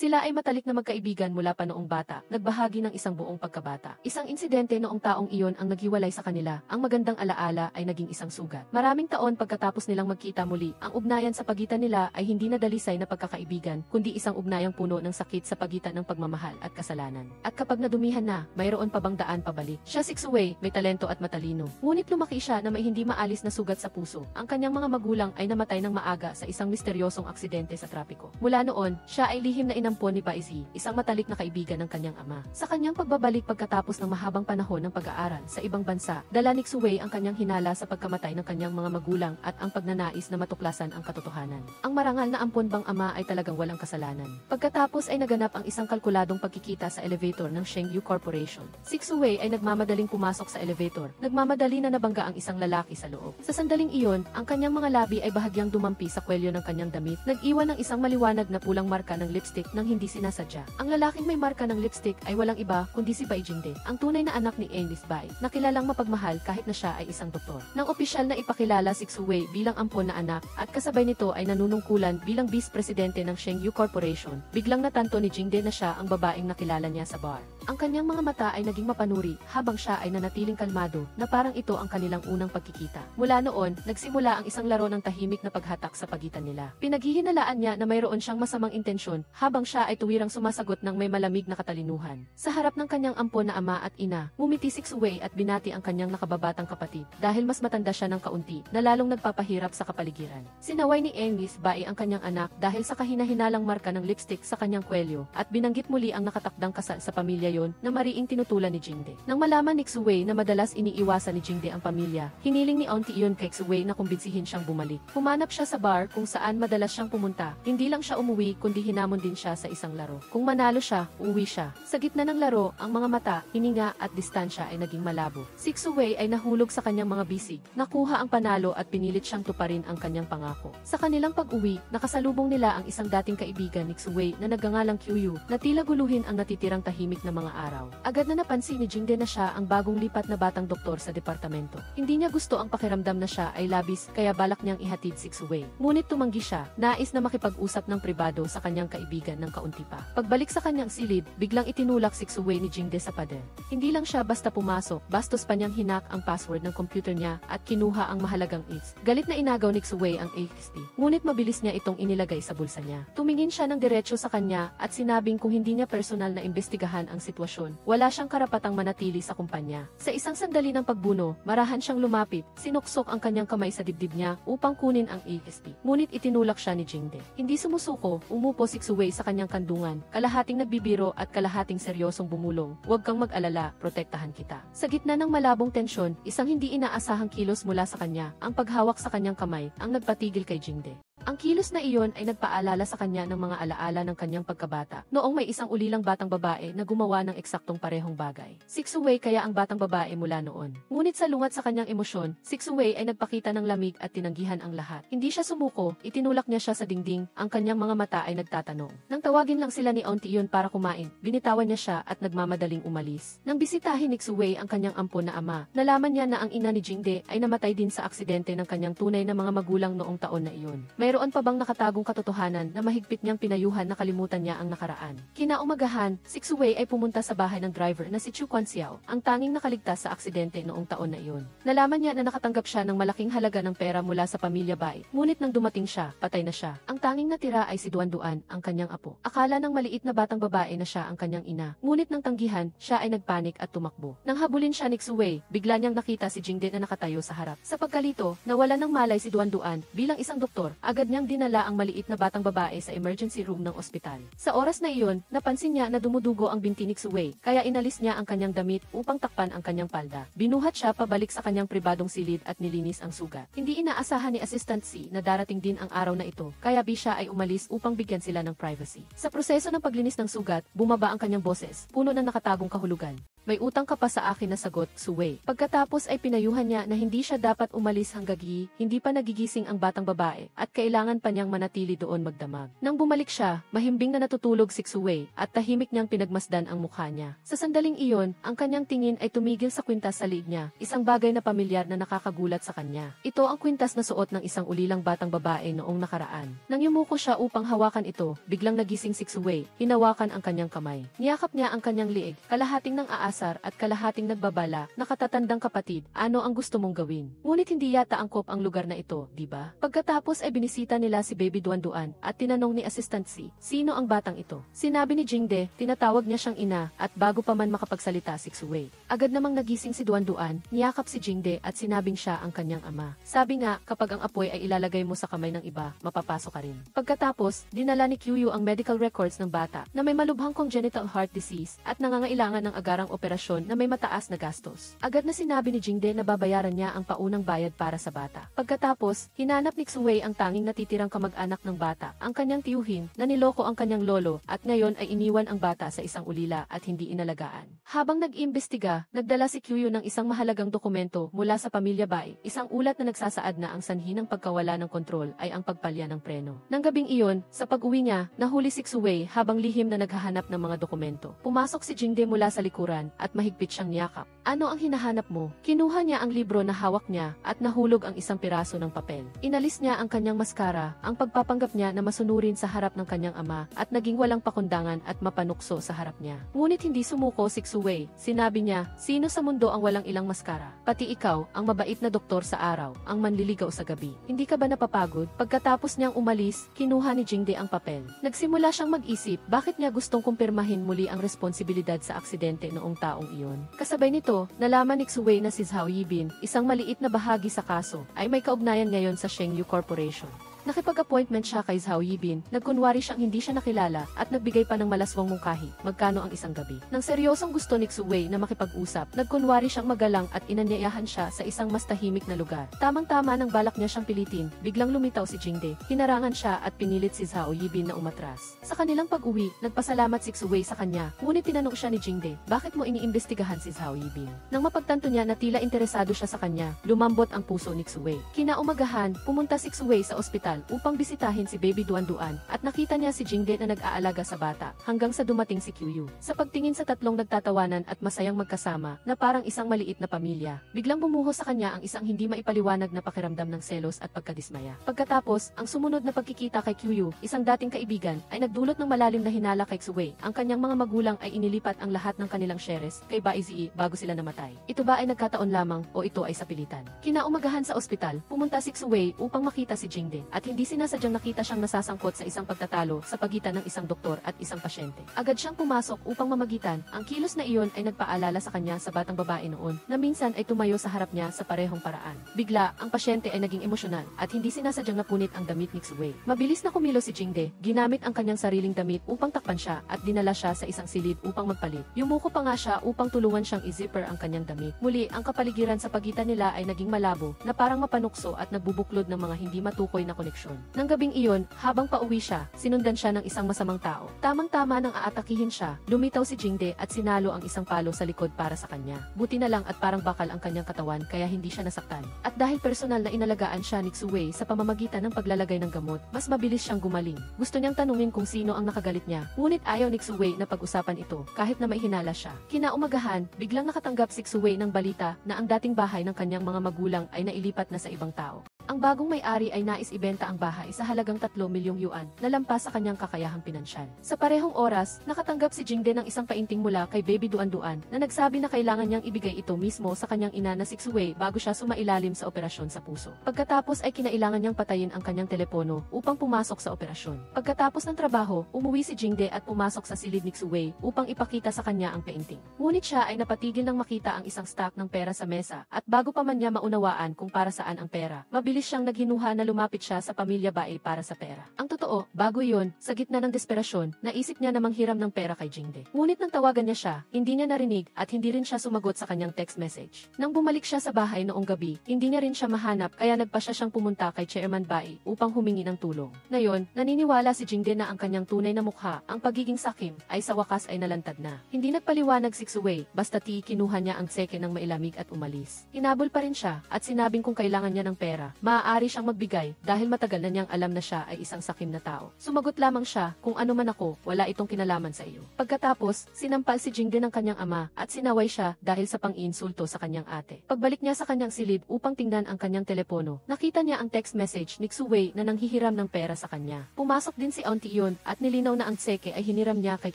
Sila ay matalik na magkaibigan mula pa noong bata, nagbahagi ng isang buong pagkabata. Isang insidente noong taong iyon ang naghiwalay sa kanila, ang magandang alaala ay naging isang sugat. Maraming taon pagkatapos nilang magkita muli, ang ugnayan sa pagitan nila ay hindi na dalisay na pagkakaibigan, kundi isang ugnayang puno ng sakit sa pagitan ng pagmamahal at kasalanan. At kapag nadumihan na, mayroon pa bang daan pabalik? Siya si Xuwei, may talento at matalino. Ngunit lumaki siya na may hindi maalis na sugat sa puso. Ang kanyang mga magulang ay namatay ng maaga sa isang misteryosong aksidente sa trapiko. Mula noon, siya ay lihim na inampon ni Baisi, isang matalik na kaibigan ng kanyang ama. Sa kanyang pagbabalik pagkatapos ng mahabang panahon ng pag-aaral sa ibang bansa, dala ni Xuwei ang kanyang hinala sa pagkamatay ng kanyang mga magulang at ang pagnanais na matuklasan ang katotohanan. Ang marangal na ampon bang ama ay talagang walang kasalanan. Pagkatapos ay naganap ang isang kalkuladong pagkikita sa elevator ng Shengyu Corporation. Si Xuwei ay nagmamadaling pumasok sa elevator, nagmamadali na nabangga ang isang lalaki sa loob. Sa sandaling iyon, ang kanyang mga labi ay bahagyang dumampi sa kwelyo ng kanyang damit, nag-iwan ng isang maliwanag na pulang marka ng lipstick nang hindi sinasadya. Ang lalaking may marka ng lipstick ay walang iba kundi si Bai Jingde, ang tunay na anak ni Enlis Bai, na kilalang mapagmahal kahit na siya ay isang doktor. Nang opisyal na ipakilala si Xuwei bilang ampon na anak at kasabay nito ay nanunungkulan bilang vice-presidente ng Shengyu Corporation, biglang natanto ni Jingde na siya ang babaeng nakilala niya sa bar. Ang kanyang mga mata ay naging mapanuri habang siya ay nanatiling kalmado na parang ito ang kanilang unang pagkikita. Mula noon, nagsimula ang isang laro ng tahimik na paghatak sa pagitan nila. Pinaghihinalaan niya na mayroon siyang masamang intensyon habang siya ay tuwirang sumasagot ng may malamig na katalinuhan. Sa harap ng kanyang ampon na ama at ina, ngumiti si Xuwei at binati ang kanyang nakababatang kapatid dahil mas matanda siya ng kaunti na lalong nagpapahirap sa kapaligiran. Sinaway ni Enlis Bai ang kanyang anak dahil sa kahina-hinalang marka ng lipstick sa kanyang kwelyo at binanggit muli ang nakatakdang kasal sa pamilya yon na mariing tinutulan ni Jingde. Nang malaman ni Xuwei na madalas iniiwasan ni Jingde ang pamilya, hiniling ni auntie iyon kay Xuwei na kumbinsihin siyang bumalik. Humanap siya sa bar kung saan madalas siyang pumunta. Hindi lang siya umuwi kundi hinamon din siya sa isang laro. Kung manalo siya, uuwi siya. Sa gitna ng laro, ang mga mata, hininga at distansya ay naging malabo. Si Xuwei ay nahulog sa kanyang mga bisig, nakuha ang panalo at pinilit siyang tuparin ang kanyang pangako. Sa kanilang pag-uwi, nakasalubong nila ang isang dating kaibigan ni Xuwei na nagngangalang Qiuyu na tila guluhin ang natitirang tahimik na mga araw. Agad na napansin ni Jingde na siya ang bagong lipat na batang doktor sa departamento. Hindi niya gusto ang pakiramdam na siya ay labis kaya balak niyang ihatid si Xuwei. Ngunit tumanggi siya, nais na makipag-usap ng pribado sa kanyang kaibigan ng kaunti pa. Pagbalik sa kanyang silid, biglang itinulak si Xuwei ni Jingde sa pader. Hindi lang siya basta pumasok, bastos pa niyang hinak ang password ng computer niya at kinuha ang mahalagang is. Galit na inagaw ni Xuwei ang AXT. Ngunit mabilis niya itong inilagay sa bulsa niya. Tumingin siya ng diretso sa kanya at sinabing kung hindi niya personal na imbestigahan ang sitwasyon, wala siyang karapatang manatili sa kumpanya. Sa isang sandali ng pagbuno, marahan siyang lumapit, sinuksok ang kanyang kamay sa dibdib niya upang kunin ang AXT. Ngunit itinulak siya ni Jingde. Hindi sumusuko, umupo si Xuwei sa kanyang kandungan, kalahating nagbibiro at kalahating seryosong bumulong. Huwag kang mag-alala, protektahan kita. Sa gitna ng malabong tensyon, isang hindi inaasahang kilos mula sa kanya, ang paghawak sa kanyang kamay, ang nagpatigil kay Jingde. Ang kilos na iyon ay nagpaalala sa kanya ng mga alaala ng kanyang pagkabata, noong may isang ulilang batang babae na gumawa ng eksaktong parehong bagay. Si Xuwei kaya ang batang babae mula noon. Ngunit sa lungat sa kanyang emosyon, si Xuwei ay nagpakita ng lamig at tinanggihan ang lahat. Hindi siya sumuko, itinulak niya siya sa dingding, ang kanyang mga mata ay nagtatanong. Nang tawagin lang sila ni auntie iyon para kumain, binitawan niya siya at nagmamadaling umalis. Nang bisitahin ni Xuwei ang kanyang ampon na ama, nalaman niya na ang ina ni Jingde ay namatay din sa aksidente ng kanyang tunay na mga magulang noong taon na iyon. Mayroon pa bang nakatagong katotohanan na mahigpit niyang pinayuhan na kalimutan niya ang nakaraan? Kinaumagahan, si Xuwei ay pumunta sa bahay ng driver na si Chu Quanxiao, ang tanging nakaligtas sa aksidente noong taon na iyon. Nalaman niya na nakatanggap siya ng malaking halaga ng pera mula sa pamilya Bai, ngunit nang dumating siya, patay na siya. Ang tanging natira ay si Duan Duan, ang kanyang apo. Akala ng maliit na batang babae na siya ang kanyang ina, ngunit nang tanggihan, siya ay nagpanik at tumakbo. Nang habulin siya ni Xuwei, bigla niyang nakita si Jingde na nakatayo sa harap. Sa pagkalito, nawala ng malay si Duan Duan, bilang isang doktor, agad niyang dinala ang maliit na batang babae sa emergency room ng ospital. Sa oras na iyon, napansin niya na dumudugo ang binti ni Xuwei, kaya inalis niya ang kanyang damit upang takpan ang kanyang palda. Binuhat siya pabalik sa kanyang pribadong silid at nilinis ang sugat. Hindi inaasahan ni Assistant C na darating din ang araw na ito, kaya siya ay umalis upang bigyan sila ng privacy. Sa proseso ng paglinis ng sugat, bumaba ang kanyang boses, puno ng nakatagong kahulugan. May utang ka pa sa akin na sagot, Suwei. Pagkatapos ay pinayuhan niya na hindi siya dapat umalis hanggang hindi pa nagigising ang batang babae at kailangan pa niyang manatili doon magdamag. Nang bumalik siya, mahimbing na natutulog si Suwei at tahimik niyang pinagmasdan ang mukha niya. Sa sandaling iyon, ang kanyang tingin ay tumigil sa kwintas sa liig niya, isang bagay na pamilyar na nakakagulat sa kanya. Ito ang kwintas na suot ng isang ulilang batang babae noong nakaraan. Nang yumuko siya upang hawakan ito, biglang nagising si Suwei, hinawakan ang kanyang kamay. Niyakap niya ang kanyang liig, kalahating ng aasar at kalahating nagbabala, nakatatandang kapatid, ano ang gusto mong gawin? Ngunit hindi yata angkop ang lugar na ito, di ba? Pagkatapos ay binisita nila si Baby Duan-Duan at tinanong ni Assistant C, sino ang batang ito? Sinabi ni Jingde, tinatawag niya siyang ina at bago pa man makapagsalita si Suwei. Agad namang nagising si Duan-Duan, niyakap si Jingde at sinabing siya ang kanyang ama. Sabi nga, kapag ang apoy ay ilalagay mo sa kamay ng iba, mapapasok ka rin. Pagkatapos, dinala ni Qiuyu ang medical records ng bata na may malubhang congenital heart disease at nangangailangan ng agarang operasyon na may mataas na gastos. Agad na sinabi ni Jingde na babayaran niya ang paunang bayad para sa bata. Pagkatapos, hinanap ni Suwei ang tanging natitirang kamag-anak ng bata, ang kanyang tiyuhin, na niloko ang kanyang lolo at ngayon ay iniwan ang bata sa isang ulila at hindi inalagaan. Habang nag-iimbestiga, nagdala si Qiuyu ng isang mahalagang dokumento mula sa pamilya Bai, isang ulat na nagsasaad na ang sanhi ng pagkawala ng kontrol ay ang pagpalya ng preno. Nang gabing iyon, sa pag-uwi niya, nahuli si Suwei habang lihim na naghahanap ng mga dokumento. Pumasok si Jingde mula sa likuran at mahigpit siyang niyakap. Ano ang hinahanap mo? Kinuha niya ang libro na hawak niya at nahulog ang isang piraso ng papel. Inalis niya ang kanyang maskara, ang pagpapanggap niya na masunurin sa harap ng kanyang ama at naging walang pakundangan at mapanukso sa harap niya. Ngunit hindi sumuko si Suwei. Sinabi niya, sino sa mundo ang walang ilang maskara? Pati ikaw, ang mabait na doktor sa araw, ang manliligaw sa gabi. Hindi ka ba napapagod? Pagkatapos niyang umalis, kinuha ni Jingde ang papel. Nagsimula siyang mag-isip, bakit niya gustong kumpirmahin muli ang responsibilidad sa aksidente noong taong iyon. Kasabay nito, nalaman ni Suwei na si Zhao Yibin, isang maliit na bahagi sa kaso, ay may kaugnayan ngayon sa Shengyu Corporation. Nakipag-appointment siya kay Zhao Yibin, nagkunwari siyang hindi siya nakilala at nagbigay pa ng malaswang mungkahi, magkano ang isang gabi. Nang seryosong gusto ni Suwei na makipag-usap, nagkunwari siyang magalang at inanyayahan siya sa isang mas tahimik na lugar. Tamang-tama nang balak niya siyang pilitin, biglang lumitaw si Jingde, hinarangan siya at pinilit si Zhao Yibin na umatras. Sa kanilang pag-uwi, nagpasalamat si Suwei sa kanya, ngunit tinanong siya ni Jingde, bakit mo iniimbestigahan si Zhao Yibin? Nang mapagtanto niya na tila interesado siya sa kanya, lumambot ang puso ni Suwei. Kinaumagahan, pumunta si Suwei sa ospital upang bisitahin si Baby Duan-Duan at nakita niya si Jingde na nag-aalaga sa bata hanggang sa dumating si Qiuyu. Sa pagtingin sa tatlong nagtatawanan at masayang magkasama na parang isang maliit na pamilya, biglang bumuho sa kanya ang isang hindi maipaliwanag na pakiramdam ng selos at pagkadismaya. Pagkatapos, ang sumunod na pagkikita kay Qiuyu, isang dating kaibigan, ay nagdulot ng malalim na hinala kay Suwei. Ang kanyang mga magulang ay inilipat ang lahat ng kanilang shares kay Bai Ziyi bago sila namatay. Ito ba ay nagkataon lamang o ito ay sa pilitan? Kinaumagahan sa ospital, pumunta si Suwei upang makita si Jingde at hindi sinasadyang nakita siyang nasasangkot sa isang pagtatalo sa pagitan ng isang doktor at isang pasyente. Agad siyang pumasok upang mamagitan. Ang kilos na iyon ay nagpaalala sa kanya sa batang babae noon na minsan ay tumayo sa harap niya sa parehong paraan. Bigla, ang pasyente ay naging emosyonal at hindi sinasadyang napunit ang damit ni Suwei. Mabilis na kumilos si Jingde, ginamit ang kanyang sariling damit upang takpan siya at dinala siya sa isang silid upang magpalit. Yumuko pa nga siya upang tulungan siyang i-zipper ang kanyang damit. Muli, ang kapaligiran sa pagitan nila ay naging malabo na parang mapanukso at nagbubuklod ng mga hindi matukoy na koneksyon. Nang gabing iyon, habang pauwi siya, sinundan siya ng isang masamang tao. Tamang-tama nang aatakihin siya, lumitaw si Jingde at sinalo ang isang palo sa likod para sa kanya. Buti na lang at parang bakal ang kanyang katawan kaya hindi siya nasaktan. At dahil personal na inalagaan siya ni Suwei sa pamamagitan ng paglalagay ng gamot, mas mabilis siyang gumaling. Gusto niyang tanungin kung sino ang nakagalit niya, ngunit ayaw ni Suwei na pag-usapan ito kahit na may hinala siya. Kinaumagahan, biglang nakatanggap si Suwei ng balita na ang dating bahay ng kanyang mga magulang ay nailipat na sa ibang tao. Ang bagong may-ari ay nais ibenta ang bahay sa halagang 3 milyong yuan na lampas sa kanyang kakayahang pinansyal. Sa parehong oras, nakatanggap si Jingde ng isang painting mula kay Baby Duan-Duan na nagsabi na kailangan niyang ibigay ito mismo sa kanyang ina na si Suwei bago siya sumailalim sa operasyon sa puso. Pagkatapos ay kinailangan niyang patayin ang kanyang telepono upang pumasok sa operasyon. Pagkatapos ng trabaho, umuwi si Jingde at pumasok sa silid ni Suwei upang ipakita sa kanya ang painting. Ngunit siya ay napatigil nang makita ang isang stack ng pera sa mesa at bago pa man niya maunawaan kung para saan ang pera, mabilis mabilis siyang naghinuha na lumapit siya sa pamilya Bai para sa pera. Ang totoo, bago yun, sa gitna ng desperasyon, naisip niya na manghiram ng pera kay Jingde. Ngunit nang tawagan niya siya, hindi niya narinig at hindi rin siya sumagot sa kanyang text message. Nang bumalik siya sa bahay noong gabi, hindi niya rin siya mahanap kaya nagpa siyang pumunta kay Chairman Bai upang humingi ng tulong. Ngayon, naniniwala si Jingde na ang kanyang tunay na mukha, ang pagiging sakim, ay sa wakas ay nalantad na. Hindi nagpaliwanag si Xuwei, basta kinuha niya ang tseke ng mailamig at umalis. Hinabol pa rin siya at sinabing kung kailangan niya ng pera, maaari siyang magbigay dahil matagal na niyang alam na siya ay isang sakim na tao. Sumagot lamang siya, kung ano man ako, wala itong kinalaman sa iyo. Pagkatapos, sinampal si Jingde ng kanyang ama at sinaway siya dahil sa pang-iinsulto sa kanyang ate. Pagbalik niya sa kanyang silid upang tingnan ang kanyang telepono, nakita niya ang text message ni Xuwei na nanghihiram ng pera sa kanya. Pumasok din si Auntie Yun at nilinaw na ang tseke ay hiniram niya kay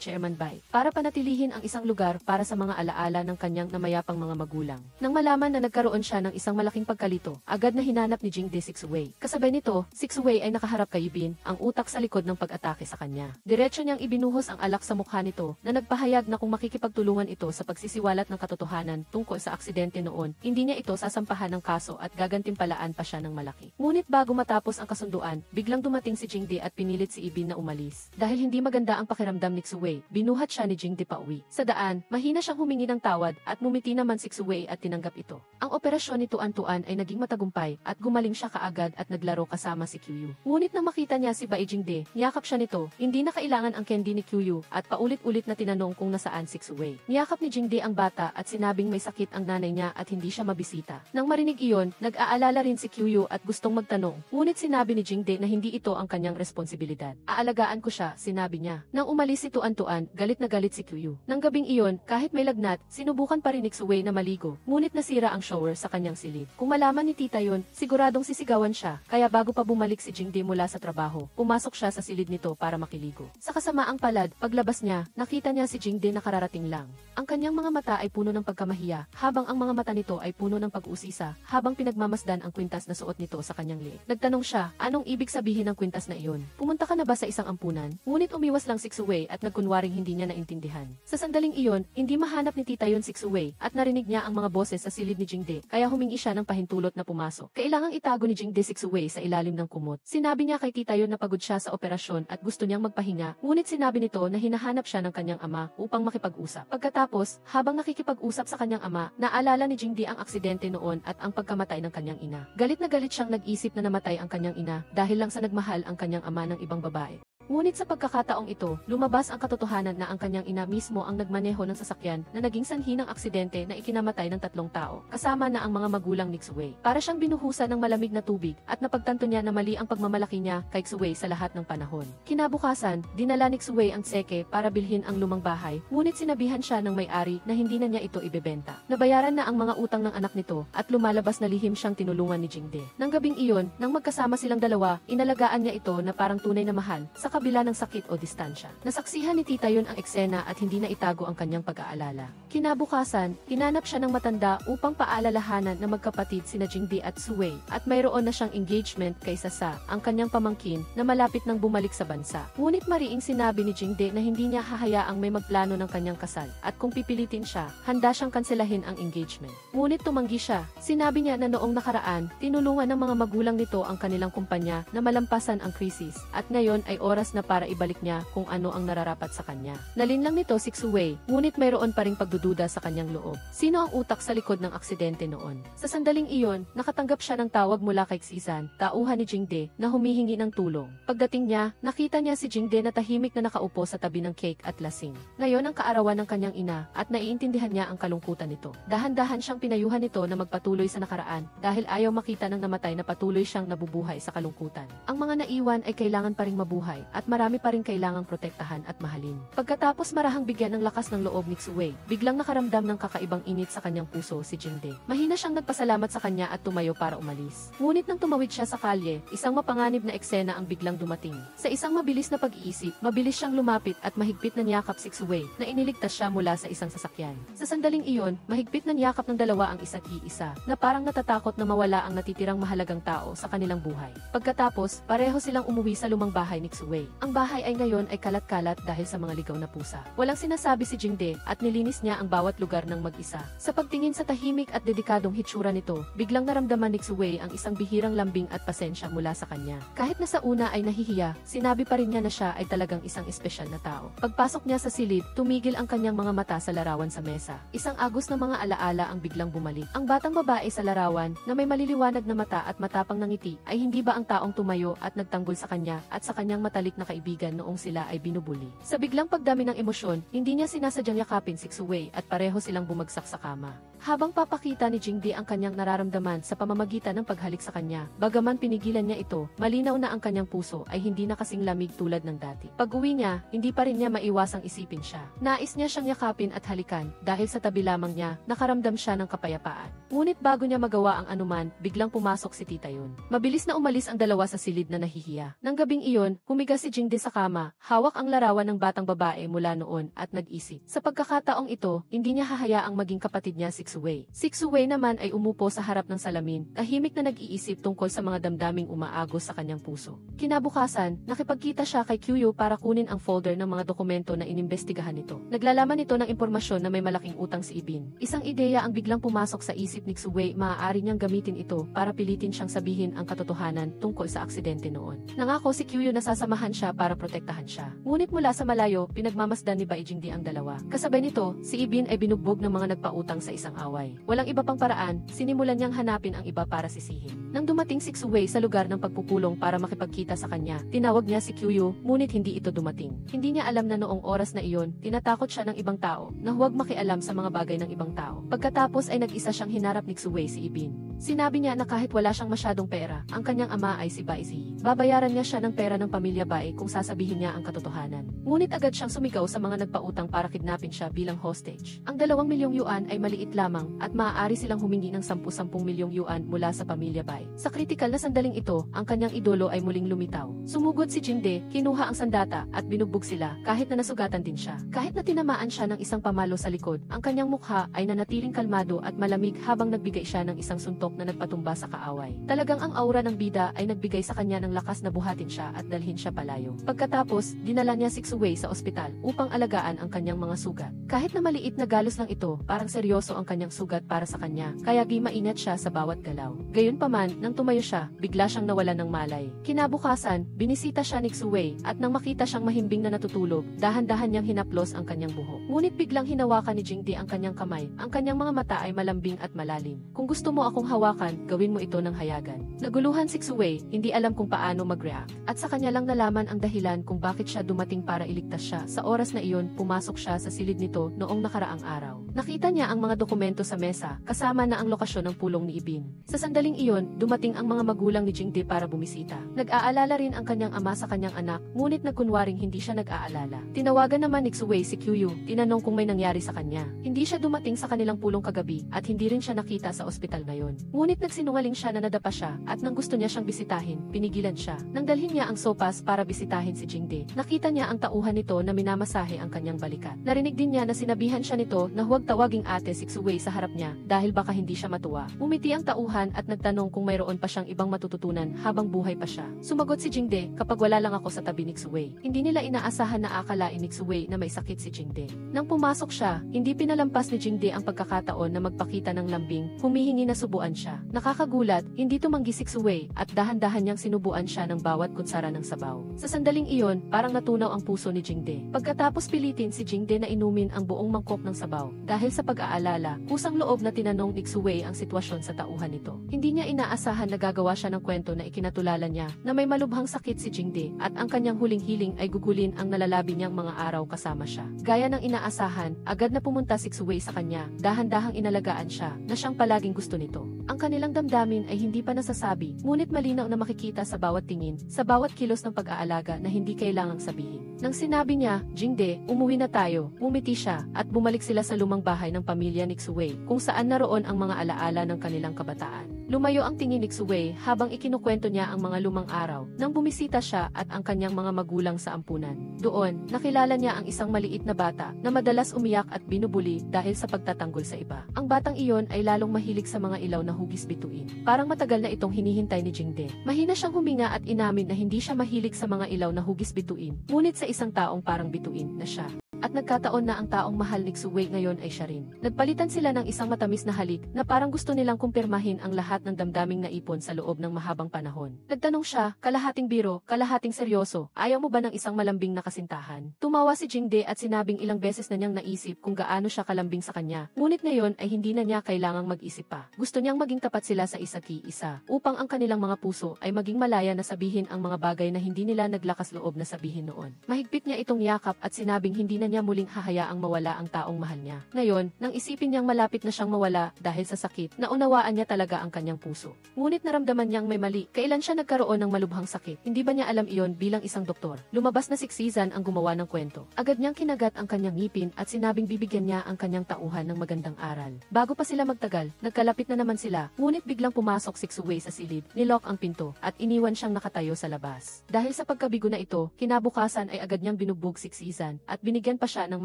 Chairman Bai para panatilihin ang isang lugar para sa mga alaala ng kanyang namayapang mga magulang. Nang malaman na nagkaroon siya ng isang malaking pagkalito, agad na hinanap ni Jingde si Xuwei. Kasabay nito, si Xuwei ay nakaharap kay Yibin, ang utak sa likod ng pag-atake sa kanya. Diretso niyang ibinuhos ang alak sa mukha nito na nagpahayag na kung makikipagtulungan ito sa pagsisiwalat ng katotohanan tungkol sa aksidente noon, hindi niya ito sasampahan ng kaso at gagantimpalaan pa siya ng malaki. Ngunit bago matapos ang kasunduan, biglang dumating si Jingde at pinilit si Yibin na umalis. Dahil hindi maganda ang pakiramdam ni Xuwei, binuhat siya ni Jingde pauwi. Sa daan, mahina siyang humingi ng tawad at mumiti naman si Xuwei at tinanggap ito. Ang operasyon ni Tuan-Tuan ay naging matagumpay at gumaling siya kaagad at naglaro kasama si Qiyu. Ngunit nang makita niya si Bai Jingde, niyakap siya nito, hindi na kailangan ang candy ni Qiyu at paulit-ulit na tinanong kung nasaan si Xuwei. Niyakap ni Jingde ang bata at sinabing may sakit ang nanay niya at hindi siya mabisita. Nang marinig iyon, nag-aalala rin si Qiyu at gustong magtanong, ngunit sinabi ni Jingde na hindi ito ang kanyang responsibilidad. Aalagaan ko siya, sinabi niya. Nang umalis si Tuan-Tuan, galit na galit si Qiyu. Nang gabing iyon, kahit may lagnat, sinubukan pa rin ni Xuwei na maligo, ngunit nasira ang shower sa kanyang silid. Kung malaman ni tita yon, siguradong sisigawan siya, kaya bago pa bumalik si Jingde mula sa trabaho, pumasok siya sa silid nito para makiligo. Sa kasamaang palad, paglabas niya, nakita niya si Jingde na kararating lang. Ang kanyang mga mata ay puno ng pagkamahiya, habang ang mga mata nito ay puno ng pag-uusisa, habang pinagmamasdan ang kwintas na suot nito sa kanyang liig. Nagtanong siya, anong ibig sabihin ng kwintas na iyon? Pumunta ka na ba sa isang ampunan? Ngunit umiwas lang si Xuwei at nagkunwaring hindi niya naintindihan. Sa sandaling iyon, hindi mahanap ni tita yon si Xuwei at narinig niya ang mga boses sa silid ni Jingde, kaya humingi siya ng pahintulot na pumasok. Kailangang itago ni Jingde si Xuwei sa ilalim ng kumot. Sinabi niya kay tita yon na pagod siya sa operasyon at gusto niyang magpahinga, ngunit sinabi nito na hinahanap siya ng kanyang ama upang makipag-usap. Pagkatapos, habang nakikipag-usap sa kanyang ama, naalala ni Jingde ang aksidente noon at ang pagkamatay ng kanyang ina. Galit na galit siyang nag-isip na namatay ang kanyang ina dahil lang sa nagmahal ang kanyang ama ng ibang babae. Ngunit sa pagkakataong ito, lumabas ang katotohanan na ang kanyang ina mismo ang nagmaneho ng sasakyan na naging sanhi ng aksidente na ikinamatay ng 3 tao, kasama na ang mga magulang ni Xuwei. Para siyang binuhusan ng malamig na tubig at napagtanto niya na mali ang pagmamalaki niya kay Xuwei sa lahat ng panahon. Kinabukasan, dinala ni Xuwei ang tseke para bilhin ang lumang bahay, ngunit sinabihan siya ng may-ari na hindi na niya ito ibebenta. Nabayaran na ang mga utang ng anak nito at lumalabas na lihim siyang tinulungan ni Jingde. Nang gabing iyon, nang magkasama silang dalawa, inalagaan niya ito na parang tunay na mahal, sa kabila ng sakit o distansya. Nasaksihan ni tita yon ang eksena at hindi na itago ang kanyang pag-aalala. Kinabukasan, hinanap siya ng matanda upang paalalahanan na magkapatid sina Jingde at Xuwei at mayroon na siyang engagement kay Sasa, ang kanyang pamangkin, na malapit nang bumalik sa bansa. Ngunit mariing sinabi ni Jingde na hindi niya hahayaang may magplano ng kanyang kasal at kung pipilitin siya, handa siyang kanselahin ang engagement. Ngunit tumanggi siya. Sinabi niya na noong nakaraan, tinulungan ng mga magulang nito ang kanilang kumpanya na malampasan ang krisis at ngayon ay oras na para ibalik niya kung ano ang nararapat sa kanya. Nalinlang nito si Xuwei, ngunit mayroon pa ring pagdududa sa kanyang loob. Sino ang utak sa likod ng aksidente noon? Sa sandaling iyon, nakatanggap siya ng tawag mula kay Xisan, tauhan ni Jingde, na humihingi ng tulong. Pagdating niya, nakita niya si Jingde na tahimik na nakaupo sa tabi ng cake at lasing. Ngayon ang kaarawan ng kanyang ina at naiintindihan niya ang kalungkutan nito. Dahan-dahan siyang pinayuhan nito na magpatuloy sa nakaraan dahil ayaw makita ng namatay na patuloy siyang nabubuhay sa kalungkutan. Ang mga naiwan ay kailangan pa ring mabuhay at marami pa rin kailangang protektahan at mahalin. Pagkatapos marahang bigyan ng lakas ng loob ni Xuwei, biglang nakaramdam ng kakaibang init sa kanyang puso si Jingde. Mahina siyang nagpasalamat sa kanya at tumayo para umalis. Ngunit nang tumawid siya sa kalye, isang mapanganib na eksena ang biglang dumating. Sa isang mabilis na pag-iisip, mabilis siyang lumapit at mahigpit na niyakap si Xuwei na iniligtas siya mula sa isang sasakyan. Sa sandaling iyon, mahigpit na niyakap ng dalawa ang isa't iisa, na parang natatakot na mawala ang natitirang mahalagang tao sa kanilang buhay. Pagkatapos, pareho silang umuwi sa lumang bahay ni Xuwei. Xue. Ang bahay ay ngayon ay kalat-kalat dahil sa mga ligaw na pusa. Walang sinasabi si Jingde at nilinis niya ang bawat lugar ng mag-isa. Sa pagtingin sa tahimik at dedikadong hitsura nito, biglang naramdaman ni Xue ang isang bihirang lambing at pasensya mula sa kanya. Kahit na sa una ay nahihiya, sinabi pa rin niya na siya ay talagang isang espesyal na tao. Pagpasok niya sa silid, tumigil ang kanyang mga mata sa larawan sa mesa. Isang agos na mga alaala ang biglang bumalik. Ang batang babae sa larawan, na may maliliwanag na mata at matapang na ngiti, ay hindi ba ang taong tumayo at nagtanggol sa kanya at sa kanyang matalik na kaibigan noong sila ay binubuli. Sa biglang pagdami ng emosyon, hindi niya sinasadyang yakapin si Xue at pareho silang bumagsak sa kama. Habang papakita ni Jingde ang kanyang nararamdaman sa pamamagitan ng paghalik sa kanya, bagaman pinigilan niya ito, malinaw na ang kanyang puso ay hindi na kasing lamig tulad ng dati. Pag-uwi niya, hindi pa rin niya maiwasang isipin siya. Nais niya siyang yakapin at halikan, dahil sa tabi lamang niya, nakaramdam siya ng kapayapaan. Ngunit bago niya magawa ang anuman, biglang pumasok si Tita Yun. Mabilis na umalis ang dalawa sa silid na nahihiya. Nang gabing iyon, humiga si Jingde sa kama, hawak ang larawan ng batang babae mula noon at nag-isip. Sa pagkakataong ito, hindi niya hahayaang maging kapatid niya si Xue. Si Xue naman ay umupo sa harap ng salamin, tahimik na nag-iisip tungkol sa mga damdaming umaagos sa kanyang puso. Kinabukasan, nakipagkita siya kay Kyuyo para kunin ang folder ng mga dokumento na inimbestigahan nito. Naglalaman ito ng impormasyon na may malaking utang si Ibin. Isang ideya ang biglang pumasok sa isip ni Xue, maaari niyang gamitin ito para pilitin siyang sabihin ang katotohanan tungkol sa aksidente noon. Nangako si Kyuyo na sasamahan siya para protektahan siya. Ngunit mula sa malayo, pinagmamasdan ni Baijingdi ang dalawa. Kasabay nito, si Ibin ay binugbog ng mga nagpautang sa isang away. Walang iba pang paraan, sinimulan niyang hanapin ang iba para sisihin. Nang dumating si Xue sa lugar ng pagpupulong para makipagkita sa kanya, tinawag niya si Kyuyo, ngunit hindi ito dumating. Hindi niya alam na noong oras na iyon, tinatakot siya ng ibang tao, na huwag makialam sa mga bagay ng ibang tao. Pagkatapos ay nag-isa siyang hinarap ni Xue si Ibin. Sinabi niya na kahit wala siyang masyadong pera, ang kanyang ama ay si Baizi. Babayaran niya siya ng pera ng pamilya Bai kung sasabihin niya ang katotohanan. Ngunit agad siyang sumigaw sa mga nagpautang para kidnapin siya bilang hostage. Ang 2 milyong yuan ay maliit lamang at maaari silang humingi ng 10 milyong yuan mula sa pamilya Bai. Sa kritikal na sandaling ito, ang kanyang idolo ay muling lumitaw. Sumugod si Jingde, kinuha ang sandata at binugbog sila kahit na nasugatan din siya. Kahit na tinamaan siya ng isang pamalo sa likod, ang kanyang mukha ay nanatiling kalmado at malamig habang nagbigay siya ng isang suntok na nagpatumba sa kaaway. Talagang ang aura ng bida ay nagbigay sa kanya ng lakas na buhatin siya at dalhin siya palayo. Pagkatapos, dinala niya si Xue sa ospital upang alagaan ang kanyang mga sugat. Kahit na maliit na galos lang ito, parang seryoso ang kanyang sugat para sa kanya, kaya maingat siya sa bawat galaw. Gayunpaman, nang tumayo siya, bigla siyang nawalan ng malay. Kinabukasan, binisita siya ni Xue at nang makita siyang mahimbing na natutulog, dahan-dahan niyang hinaplos ang kanyang buhok. Ngunit biglang hinawakan ni Jingde ang kanyang kamay, ang kanyang mga mata ay malambing at malalim. Kung gusto mo akong hawakan, gawin mo ito ng hayagan. Naguluhan si Xue, hindi alam kung paano mag-react. At sa kanya lang nalaman ang dahilan kung bakit siya dumating para iligtas siya. Sa oras na iyon, pumasok siya sa silid nito noong nakaraang araw. Nakita niya ang mga dokumento sa mesa, kasama na ang lokasyon ng pulong ni Ibin. Sa sandaling iyon, dumating ang mga magulang ni Jingde para bumisita. Nag-aalala rin ang kanyang ama sa kanyang anak, ngunit nagkunwaring hindi siya nag-aalala. Tinawagan naman ni Xue si Kyuyo, tinanong kung may nangyari sa kanya. Hindi siya dumating sa kanilang pulong kagabi at hindi rin siya nakita sa ospital ngayon. Ngunit nagsinungaling siya na nadapa siya at nang gusto niya siyang bisitahin, pinigilan siya. Nang dalhin niya ang sopas para bisitahin si Jingde, nakita niya ang tauhan nito na minamasahe ang kanyang balikat. Narinig din niya na sinabihan siya nito na huwag tawaging ate si Xue sa harap niya dahil baka hindi siya matuwa. Umiti ang tauhan at nagtanong kung mayroon pa siyang ibang matututunan habang buhay pa siya. Sumagot si Jingde, kapag wala lang ako sa tabi ni Xue. Hindi nila inaasahan na akalain ni Xue na may sakit si Jingde. Nang pumasok siya, hindi pinalampas ni Jingde ang pagkakataon na magpakita ng lambing, humihingi na subuan siya. Nakakagulat, hindi tumanggi si Xue at dahan-dahan niyang sinubuan siya ng bawat kutsara ng sabaw. Sa sandaling iyon, parang natunaw ang puso ni Jingde. Pagkatapos pilitin si Jingde na inumin ang buong mangkok ng sabaw. Dahil sa pag-aalala, kusang loob na tinanong ni Xue ang sitwasyon sa tauhan nito. Hindi niya inaasahan na gagawa siya ng kwento na ikinatulala niya na may malubhang sakit si Jingde at ang kanyang huling hiling ay gugulin ang nalalabi niyang mga araw kasama siya. Gaya ng inaasahan, agad na pumunta si Xue sa kanya, dahan-dahang inalagaan siya na siyang palaging gusto nito. Ang kanilang damdamin ay hindi pa nasasabi, ngunit malinaw na makikita sa bawat tingin, sa bawat kilos ng pag-aalaga na hindi kailangang sabihin. Nang sinabi niya, Jingde, umuwi na tayo, umiti siya, at bumalik sila sa lumang bahay ng pamilya ni Xue, kung saan naroon ang mga alaala ng kanilang kabataan. Lumayo ang tingin ni Xuwei habang ikinukwento niya ang mga lumang araw nang bumisita siya at ang kanyang mga magulang sa ampunan. Doon, nakilala niya ang isang maliit na bata na madalas umiyak at binubuli dahil sa pagtatanggol sa iba. Ang batang iyon ay lalong mahilig sa mga ilaw na hugis bituin. Parang matagal na itong hinihintay ni Jingde. Mahina siyang huminga at inamin na hindi siya mahilig sa mga ilaw na hugis bituin, ngunit sa isang taong parang bituin na siya. At nagkataon na ang taong mahal ni Xuwei ngayon ay siya rin. Nagpalitan sila ng isang matamis na halik na parang gusto nilang kumpirmahin ang lahat ng damdaming naipon sa loob ng mahabang panahon. Nagtanong siya, kalahating biro, kalahating seryoso, ayaw mo ba ng isang malambing na kasintahan? Tumawa si Jingde at sinabing ilang beses na niyang naisip kung gaano siya kalambing sa kanya. Ngunit ngayon ay hindi na niya kailangang mag-isip pa. Gusto niyang maging tapat sila sa isa't isa upang ang kanilang mga puso ay maging malaya na sabihin ang mga bagay na hindi nila naglakas loob na sabihin noon. Mahigpit niya itong yakap at sinabing hindi na niya muling hahayaang mawala ang taong mahal niya. Ngayon, nang isipin niyang malapit na siyang mawala dahil sa sakit, naunawaan niya talaga ang kanyang puso. Ngunit naramdaman niyang may mali. Kailan siya nagkaroon ng malubhang sakit? Hindi ba niya alam iyon bilang isang doktor? Lumabas na siksisan ang gumawa ng kwento. Agad niyang kinagat ang kanyang ngipin at sinabing bibigyan niya ang kanyang tauhan ng magandang aral. Bago pa sila magtagal, nagkalapit na naman sila, ngunit biglang pumasok si Xuwei sa silid, nilock ang pinto, at iniwan siyang nakatayo sa labas. Dahil sa pagkabigo na ito, kinabukasan ay agad niyang binugbog siksisan at binigyan pa siya ng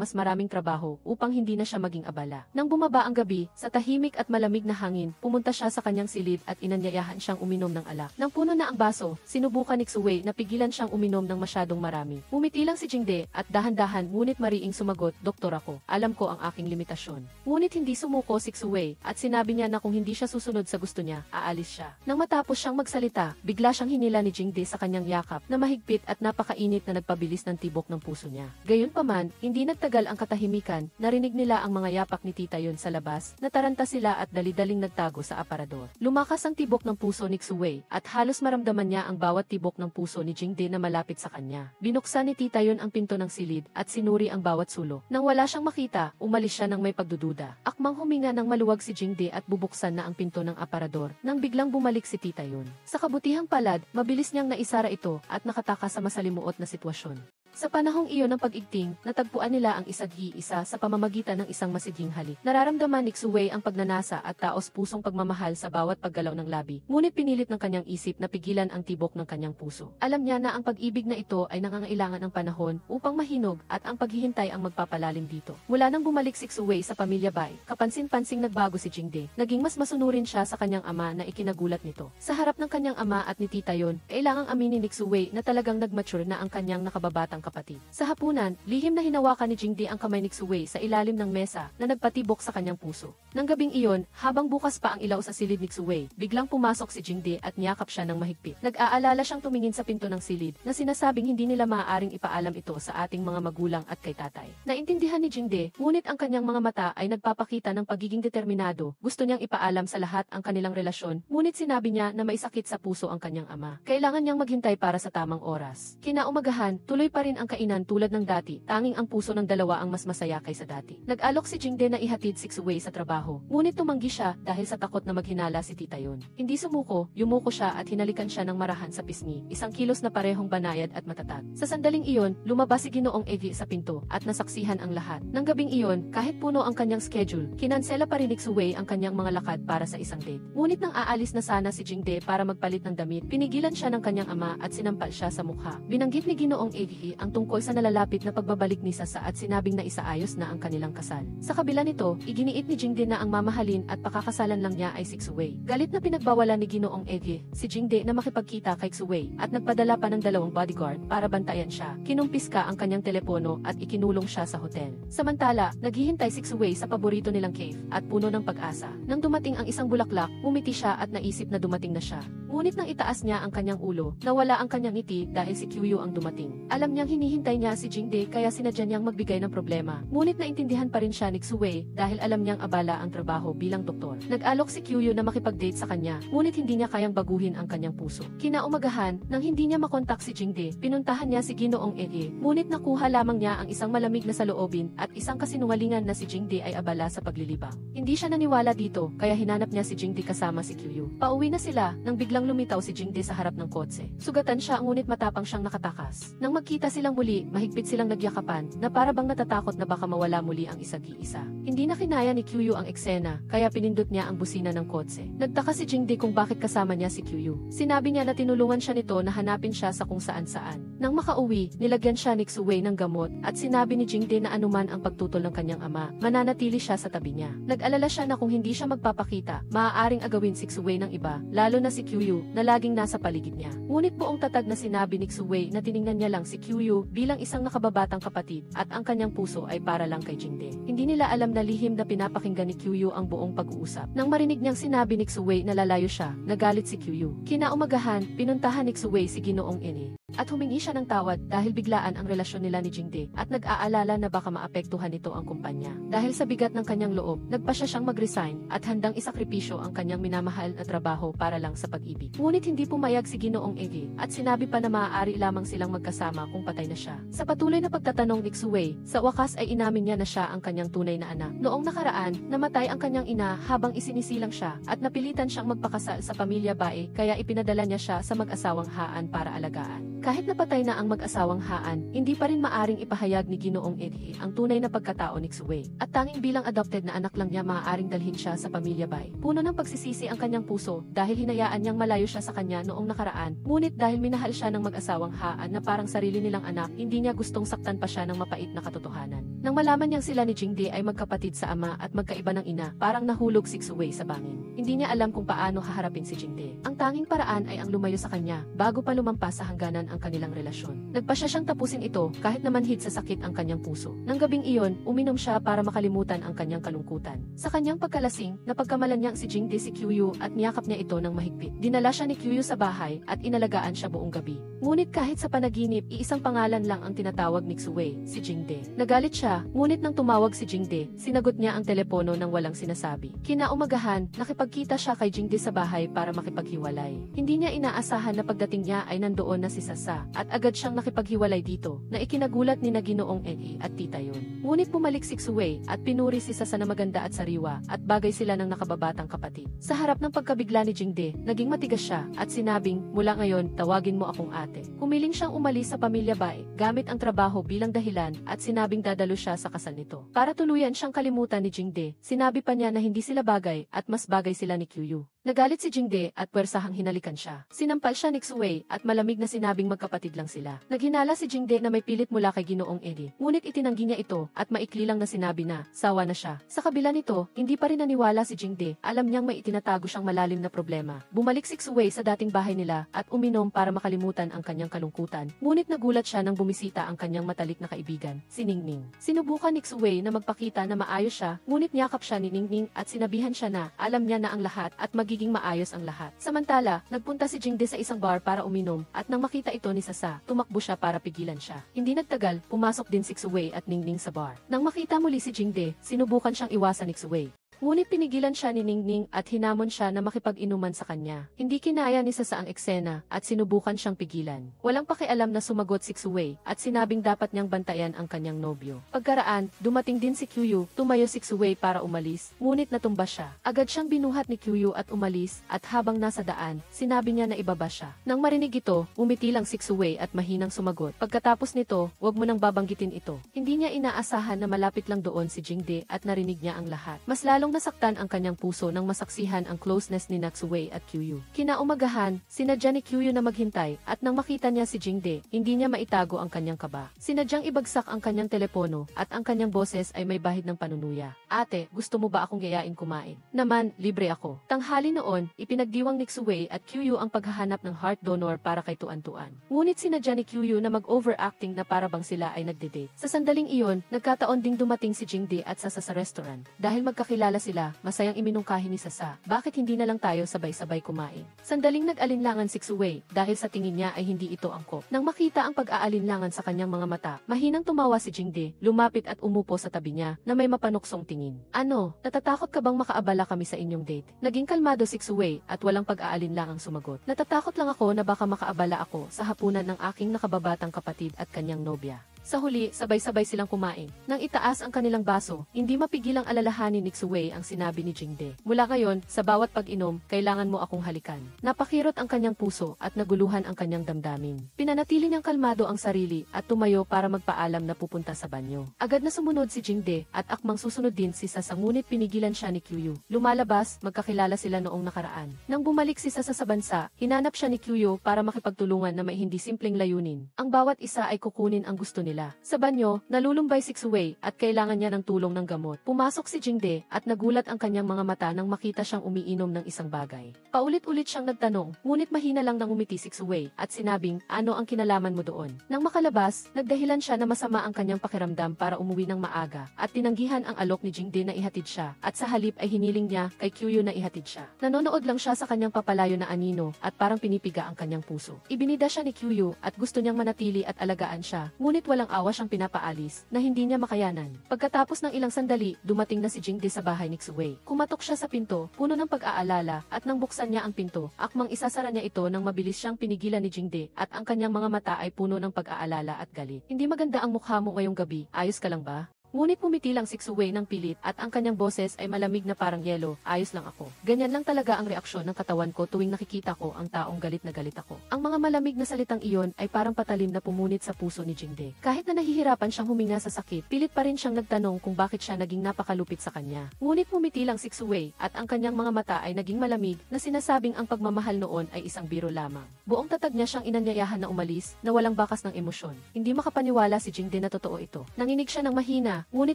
mas maraming trabaho upang hindi na siya maging abala. Nang bumaba ang gabi, sa tahimik at malamig na hangin, pumunta siya sa kanyang silid at inanyayahan siyang uminom ng alak. Nang puno na ang baso, sinubukan ni Xuwei na pigilan siyang uminom ng masyadong marami. Umiti lang si Jingde at dahan-dahan ngunit mariing sumagot, "Doktor ako, alam ko ang aking limitasyon." Ngunit hindi sumuko si Xuwei at sinabi niya na kung hindi siya susunod sa gusto niya, aalis siya. Nang matapos siyang magsalita, bigla siyang hinila ni Jingde sa kanyang yakap na mahigpit at napakainit na nagpabilis ng tibok ng puso niya. Gayunpaman, hindi nagtagal ang katahimikan, narinig nila ang mga yapak ni Tita Yon sa labas, nataranta sila at dali-daling nagtago sa aparador. Lumakas ang tibok ng puso ni Xuwei at halos maramdaman niya ang bawat tibok ng puso ni Jingde na malapit sa kanya. Binuksan ni Tita Yon ang pinto ng silid at sinuri ang bawat sulok. Nang wala siyang makita, umalis siya ng may pagdududa. Akmang huminga ng maluwag si Jingde at bubuksan na ang pinto ng aparador nang biglang bumalik si Tita Yon. Sa kabutihang palad, mabilis niyang naisara ito at nakataka sa masalimuot na sitwasyon. Sa panahong iyon ng pag-igting, natagpuan nila ang isa't-isa sa pamamagitan ng isang masiging halik. Nararamdaman ni Xuwei ang pagnanasa at taos-pusong pagmamahal sa bawat paggalaw ng labi, ngunit pinilit ng kanyang isip na pigilan ang tibok ng kanyang puso. Alam niya na ang pag-ibig na ito ay nangangailangan ng panahon upang mahinog at ang paghihintay ang magpapalalim dito. Mula nang bumalik si Xuwei sa pamilya Bai, kapansin-pansing nagbago si Jingde. Naging mas masunurin siya sa kanyang ama na ikinagulat nito. Sa harap ng kanyang ama at ni Tita Yon, kailangang aminin ni Xuwei na talagang nagmature na ang kanyang nakababatang kapatid. Sa hapunan, lihim na hinawakan ni Jingde ang kamay ni Xuwei sa ilalim ng mesa na nagpatibok sa kanyang puso. Nang gabing iyon, habang bukas pa ang ilaw sa silid ni Xuwei, biglang pumasok si Jingde at niyakap siya ng mahigpit. Nag-aalala siyang tumingin sa pinto ng silid na sinasabing hindi nila maaaring ipaalam ito sa ating mga magulang at kay tatay. Naintindihan ni Jingde, ngunit ang kanyang mga mata ay nagpapakita ng pagiging determinado. Gusto niyang ipaalam sa lahat ang kanilang relasyon, ngunit sinabi niya na may sakit sa puso ang kanyang ama. Kailangan niyang maghintay para sa tamang oras. Kinaumagahan, tuloy pa rin ang kainan tulad ng dati, tanging ang puso ng dalawa ang mas masaya kaysa dati. Nag-alok si Jingde na ihatid si Xuwei sa trabaho, ngunit tumanggi siya dahil sa takot na maghinala si Tita Yon. Hindi sumuko, yumuko siya at hinalikan siya ng marahan sa pisngi, isang kilos na parehong banayad at matatag. Sa sandaling iyon, lumabas si Ginoong Egi sa pinto at nasaksihan ang lahat. Nang gabing iyon, kahit puno ang kanyang schedule, kinansela pa rin ni Xuwei ang kanyang mga lakad para sa isang date. Ngunit nang aalis na sana si Jingde para magpalit ng damit, pinigilan siya ng kanyang ama at sinampal siya sa mukha. Binanggit ni Ginoong Egi ang tungkol sa nalalapit na pagbabalik ni Sasa at sinabing na isaayos na ang kanilang kasal. Sa kabila nito, iginiit ni Jingde na ang mamahalin at pakakasalan lang niya ay si Xuwei. Galit na pinagbawalan ni Ginoong Ege si Jingde na makipagkita kay Xuwei at nagpadala pa ng 2 bodyguard para bantayan siya. Kinumpiska ang kanyang telepono at ikinulong siya sa hotel. Samantala, naghihintay si Xuwei sa paborito nilang cave at puno ng pag-asa. Nang dumating ang isang bulaklak, umiti siya at naisip na dumating na siya. Ngunit nang itaas niya ang kanyang ulo, nawala ang kanyang ngiti dahil si Kyuyu ang dumating. Alam niyang hinihintay niya si Jingde kaya sinadya niyang magbigay ng problema. Ngunit naintindihan pa rin siya ni Xuwei dahil alam niyang abala ang trabaho bilang doktor. Nag-alok si Kyuyu na makipag-date sa kanya, ngunit hindi niya kayang baguhin ang kanyang puso. Kinaumagahan, nang hindi niya makontak si Jingde, pinuntahan niya si Ginoong Ege, ngunit nakuha lamang niya ang isang malamig na saloobin at isang kasinungalingan na si Jingde ay abala sa paglilibang. Hindi siya naniwala dito, kaya hinanap niya si Jingde kasama si Kyuyu. Pauwi na sila, nang biglang lumitaw si Jingde sa harap ng kotse. Sugatan siya ngunit matapang siyang nakatakas. Nang magkita silang muli, mahigpit silang nagyakapan, na para bang natatakot na baka mawala muli ang isa't-isa. Hindi na kinaya ni Kyuyu ang eksena, kaya pinindot niya ang busina ng kotse. Nagtaka si Jingde kung bakit kasama niya si Kyuyu. Sinabi niya na tinulungan siya nito na hanapin siya sa kung saan-saan. Nang makauwi, nilagyan siya ni Xuwei ng gamot at sinabi ni Jingde na anuman ang pagtutol ng kanyang ama, mananatili siya sa tabi niya. Nag-alala siya na kung hindi siya magpapakita, maaaring agawin si Xuwei ng iba, lalo na si Kyuyu na laging nasa paligid niya. Ngunit buong tatag na sinabi ni Xuwei na tiningnan niya lang si Kyuyu bilang isang nakababatang kapatid at ang kanyang puso ay para lang kay Jingde. Hindi nila alam na lihim na pinapakinggan ni Kyuyu ang buong pag-uusap. Nang marinig niyang sinabi ni Xuwei na lalayo siya, nagalit si Kyuyu. Kinaumagahan, pinuntahan ni Xuwei si Ginoong Eni at humingi siya ng tawad dahil biglaan ang relasyon nila ni Jingde at nag-aalala na baka maapektuhan nito ang kumpanya. Dahil sa bigat ng kanyang loob, nagpasya siyang mag-resign at handang isakripisyo ang kanyang minamahal na trabaho para lang sa pag-ibig. Ngunit hindi pumayag si Ginoong Eni at sinabi pa na maaari lamang silang magkasama kung patay na siya. Sa patuloy na pagtatanong ni Xuwei, sa wakas ay inamin niya na siya ang kanyang tunay na anak. Noong nakaraan, namatay ang kanyang ina habang isinisilang siya at napilitan siyang magpakasal sa pamilya Bae kaya ipinadala niya siya sa mag-asawang Haan para alagaan. Kahit napatay na ang mag-asawang Haan, hindi pa rin maaring ipahayag ni Ginoong Eni ang tunay na pagkatao ni Xuwei. At tanging bilang adopted na anak lang niya maaaring dalhin siya sa pamilya Bae. Puno ng pagsisisi ang kanyang puso dahil hinayaan niyang malayo siya sa kanya noong nakaraan. Ngunit dahil minahal siya ng mag-asawang Haan na parang sarili nilang anak, hindi niya gustong saktan pa siya ng mapait na katotohanan. Nang malaman niyang sila ni Jingde ay magkapatid sa ama at magkaiba ng ina, parang nahulog si Xuwei sa bangin. Hindi niya alam kung paano haharapin si Jingde. Ang tanging paraan ay ang lumayo sa kanya bago pa lumampas sa hangganan ang kanilang relasyon. Nagpasya siyang tapusin ito kahit namanhid sa sakit ang kanyang puso. Nang gabing iyon, uminom siya para makalimutan ang kanyang kalungkutan. Sa kanyang pagkalasing, napagkamalan niyang si Jingde si Kyuyu at niyakap niya ito ng mahigpit. Dinala siya ni Kyuyu sa bahay at inalagaan siya buong gabi. Ngunit kahit sa panaginip, iisang pangalan lang ang tinatawag ni Xuwei, si Jingde. Nagalit siya, ngunit nang tumawag si Jingde, sinagot niya ang telepono nang walang sinasabi. Kinaumagahan, nakipagkita siya kay Jingde sa bahay para makipaghiwalay. Hindi niya inaasahan na pagdating niya ay nandoon na si Sasa at agad siyang nakipaghiwalay dito na ikinagulat ni na Ginoong Eni at tita yun. Ngunit bumalik si Xuwei at pinuri si Sasa na maganda at sariwa at bagay sila ng nakababatang kapatid. Sa harap ng pagkabigla ni Jingde, naging matigas siya at sinabing, mula ngayon, tawagin mo akong ate. Humiling siyang umalis sa pamilya Bae gamit ang trabaho bilang dahilan at sinabing dadalo siya sa kasal nito. Para tuluyan siyang kalimutan ni Jingde, sinabi pa niya na hindi sila bagay at mas bagay sila ni Kyuyu. Nagalit si Jingde at puwersahang hinalikan siya. Sinampal siya ni Xuwei at malamig na sinabing magkapatid lang sila. Naghinala si Jingde na may pilit mula kay Ginoong Eni. Ngunit itinanggi niya ito at maikli lang na sinabi na sawa na siya. Sa kabila nito, hindi pa rin naniwala si Jingde. Alam niyang may itinatago siyang malalim na problema. Bumalik si Xuwei sa dating bahay nila at uminom para makalimutan ang kanyang kalungkutan. Ngunit nagulat siya nang bumisita ang kanyang matalik na kaibigan, si Ningning. Sinubukan ni Xuwei na magpakita na maayos siya, ngunit niyakap siya ni Ningning at sinabihan siya na alam niya na ang lahat at magiging maayos ang lahat. Samantala, nagpunta si Jingde sa isang bar para uminom at nang makita ito ni Sasa, tumakbo siya para pigilan siya. Hindi nagtagal, pumasok din si Xuwei at Ningning sa bar. Nang makita muli si Jingde, sinubukan siyang iwasan ni Xuwei. Ngunit pinigilan siya ni Ningning at hinamon siya na makipag-inuman sa kanya. Hindi kinaya ni Sasa ang eksena at sinubukan siyang pigilan. Walang pakialam na sumagot si Xuwei at sinabing dapat niyang bantayan ang kanyang nobyo. Pagkaraan, dumating din si Kyuyu, tumayo si Xuwei para umalis, ngunit natumba siya. Agad siyang binuhat ni Kyuyu at umalis at habang nasa daan, sinabi niya na ibaba siya. Nang marinig ito, umiti lang si Xuwei at mahinang sumagot. Pagkatapos nito, wag mo nang babanggitin ito. Hindi niya inaasahan na malapit lang doon si Jingde at narinig niya ang lahat. Mas lalong nasaktan ang kanyang puso nang masaksihan ang closeness ni Xuwei at Kyuyu. Kinaumagahan, sinadya ni Kyuyu na maghintay at nang makita niya si Jingde, hindi niya maitago ang kanyang kaba. Sinadyang ibagsak ang kanyang telepono at ang kanyang boses ay may bahid ng panunuya. Ate, gusto mo ba akong gayain kumain? Naman, libre ako. Tanghali noon, ipinagdiwang ni Xuwei at Kyuyu ang paghahanap ng heart donor para kay Tuan-Tuan. Ngunit sinadya ni Kyuyu na mag-overacting na para bang sila ay nagde-date. Sa sandaling iyon, nagkataon ding dumating si Jingde at Sasa sa restaurant. Dahil magkakilala sila, masayang iminungkahi ni Sasa, bakit hindi na lang tayo sabay-sabay kumain? Sandaling nag-alinlangan si Xuwei dahil sa tingin niya ay hindi ito angkop. Nang makita ang pag-aalinlangan sa kanyang mga mata, mahinang tumawa si Jingde, lumapit at umupo sa tabi niya na may mapanuksong tingin. Ano, natatakot ka bang makaabala kami sa inyong date? Naging kalmado si Xuwei at walang pag-aalinlangang sumagot. Natatakot lang ako na baka makaabala ako sa hapunan ng aking nakababatang kapatid at kanyang nobya. Sa huli, sabay-sabay silang kumain. Nang itaas ang kanilang baso, hindi mapigilang alalahanin ni Xuwei ang sinabi ni Jingde. Mula ngayon, sa bawat pag-inom, kailangan mo akong halikan. Napakirot ang kanyang puso at naguluhan ang kanyang damdamin. Pinanatili niyang kalmado ang sarili at tumayo para magpaalam na pupunta sa banyo. Agad na sumunod si Jingde at akmang susunod din si Sasa, ngunit pinigilan siya ni Kyuyu. Lumalabas, magkakilala sila noong nakaraan. Nang bumalik si Sasa sa bansa, hinanap siya ni Kyuyu para makipagtulungan na may hindi simpleng layunin. Ang bawat isa ay kukunin ang gusto nila. Sa banyo, nalulumbay si Xuwei at kailangan niya ng tulong ng gamot. Pumasok si Jingde at nagulat ang kanyang mga mata nang makita siyang umiinom ng isang bagay. Paulit-ulit siyang nagtanong, ngunit mahina lang nang umiti si Xuwei at sinabing, ano ang kinalaman mo doon? Nang makalabas, nagdahilan siya na masama ang kanyang pakiramdam para umuwi ng maaga at tinanggihan ang alok ni Jingde na ihatid siya at sa halip ay hiniling niya kay Kyuyu na ihatid siya. Nanonood lang siya sa kanyang papalayo na anino at parang pinipiga ang kanyang puso. Ibinida siya ni Kyuyu at gusto niyang manatili at alagaan siya, ngunit walang awa siyang pinapaalis na hindi niya makayanan. Pagkatapos ng ilang sandali, dumating na si Jingde sa bahay ni Xuwei. Kumatok siya sa pinto, puno ng pag-aalala, at nang buksan niya ang pinto, akmang isasara niya ito nang mabilis siyang pinigilan ni Jingde at ang kanyang mga mata ay puno ng pag-aalala at galit. Hindi maganda ang mukha mo ngayong gabi, ayos ka lang ba? Ngunit pumiti lang si Xuwei ng pilit at ang kanyang boses ay malamig na parang yelo, ayos lang ako. Ganyan lang talaga ang reaksyon ng katawan ko tuwing nakikita ko ang taong galit na galit ako. Ang mga malamig na salitang iyon ay parang patalim na pumunit sa puso ni Jingde. Kahit na nahihirapan siyang huminga sa sakit, pilit pa rin siyang nagtanong kung bakit siya naging napakalupit sa kanya. Ngunit pumiti lang si Xuwei at ang kanyang mga mata ay naging malamig na sinasabing ang pagmamahal noon ay isang biro lamang. Buong tatag niya siyang inanyayahan na umalis na walang bakas ng emosyon. Hindi makapaniwala si Jingde na totoo ito. Nanginig siya ng mahina, ngunit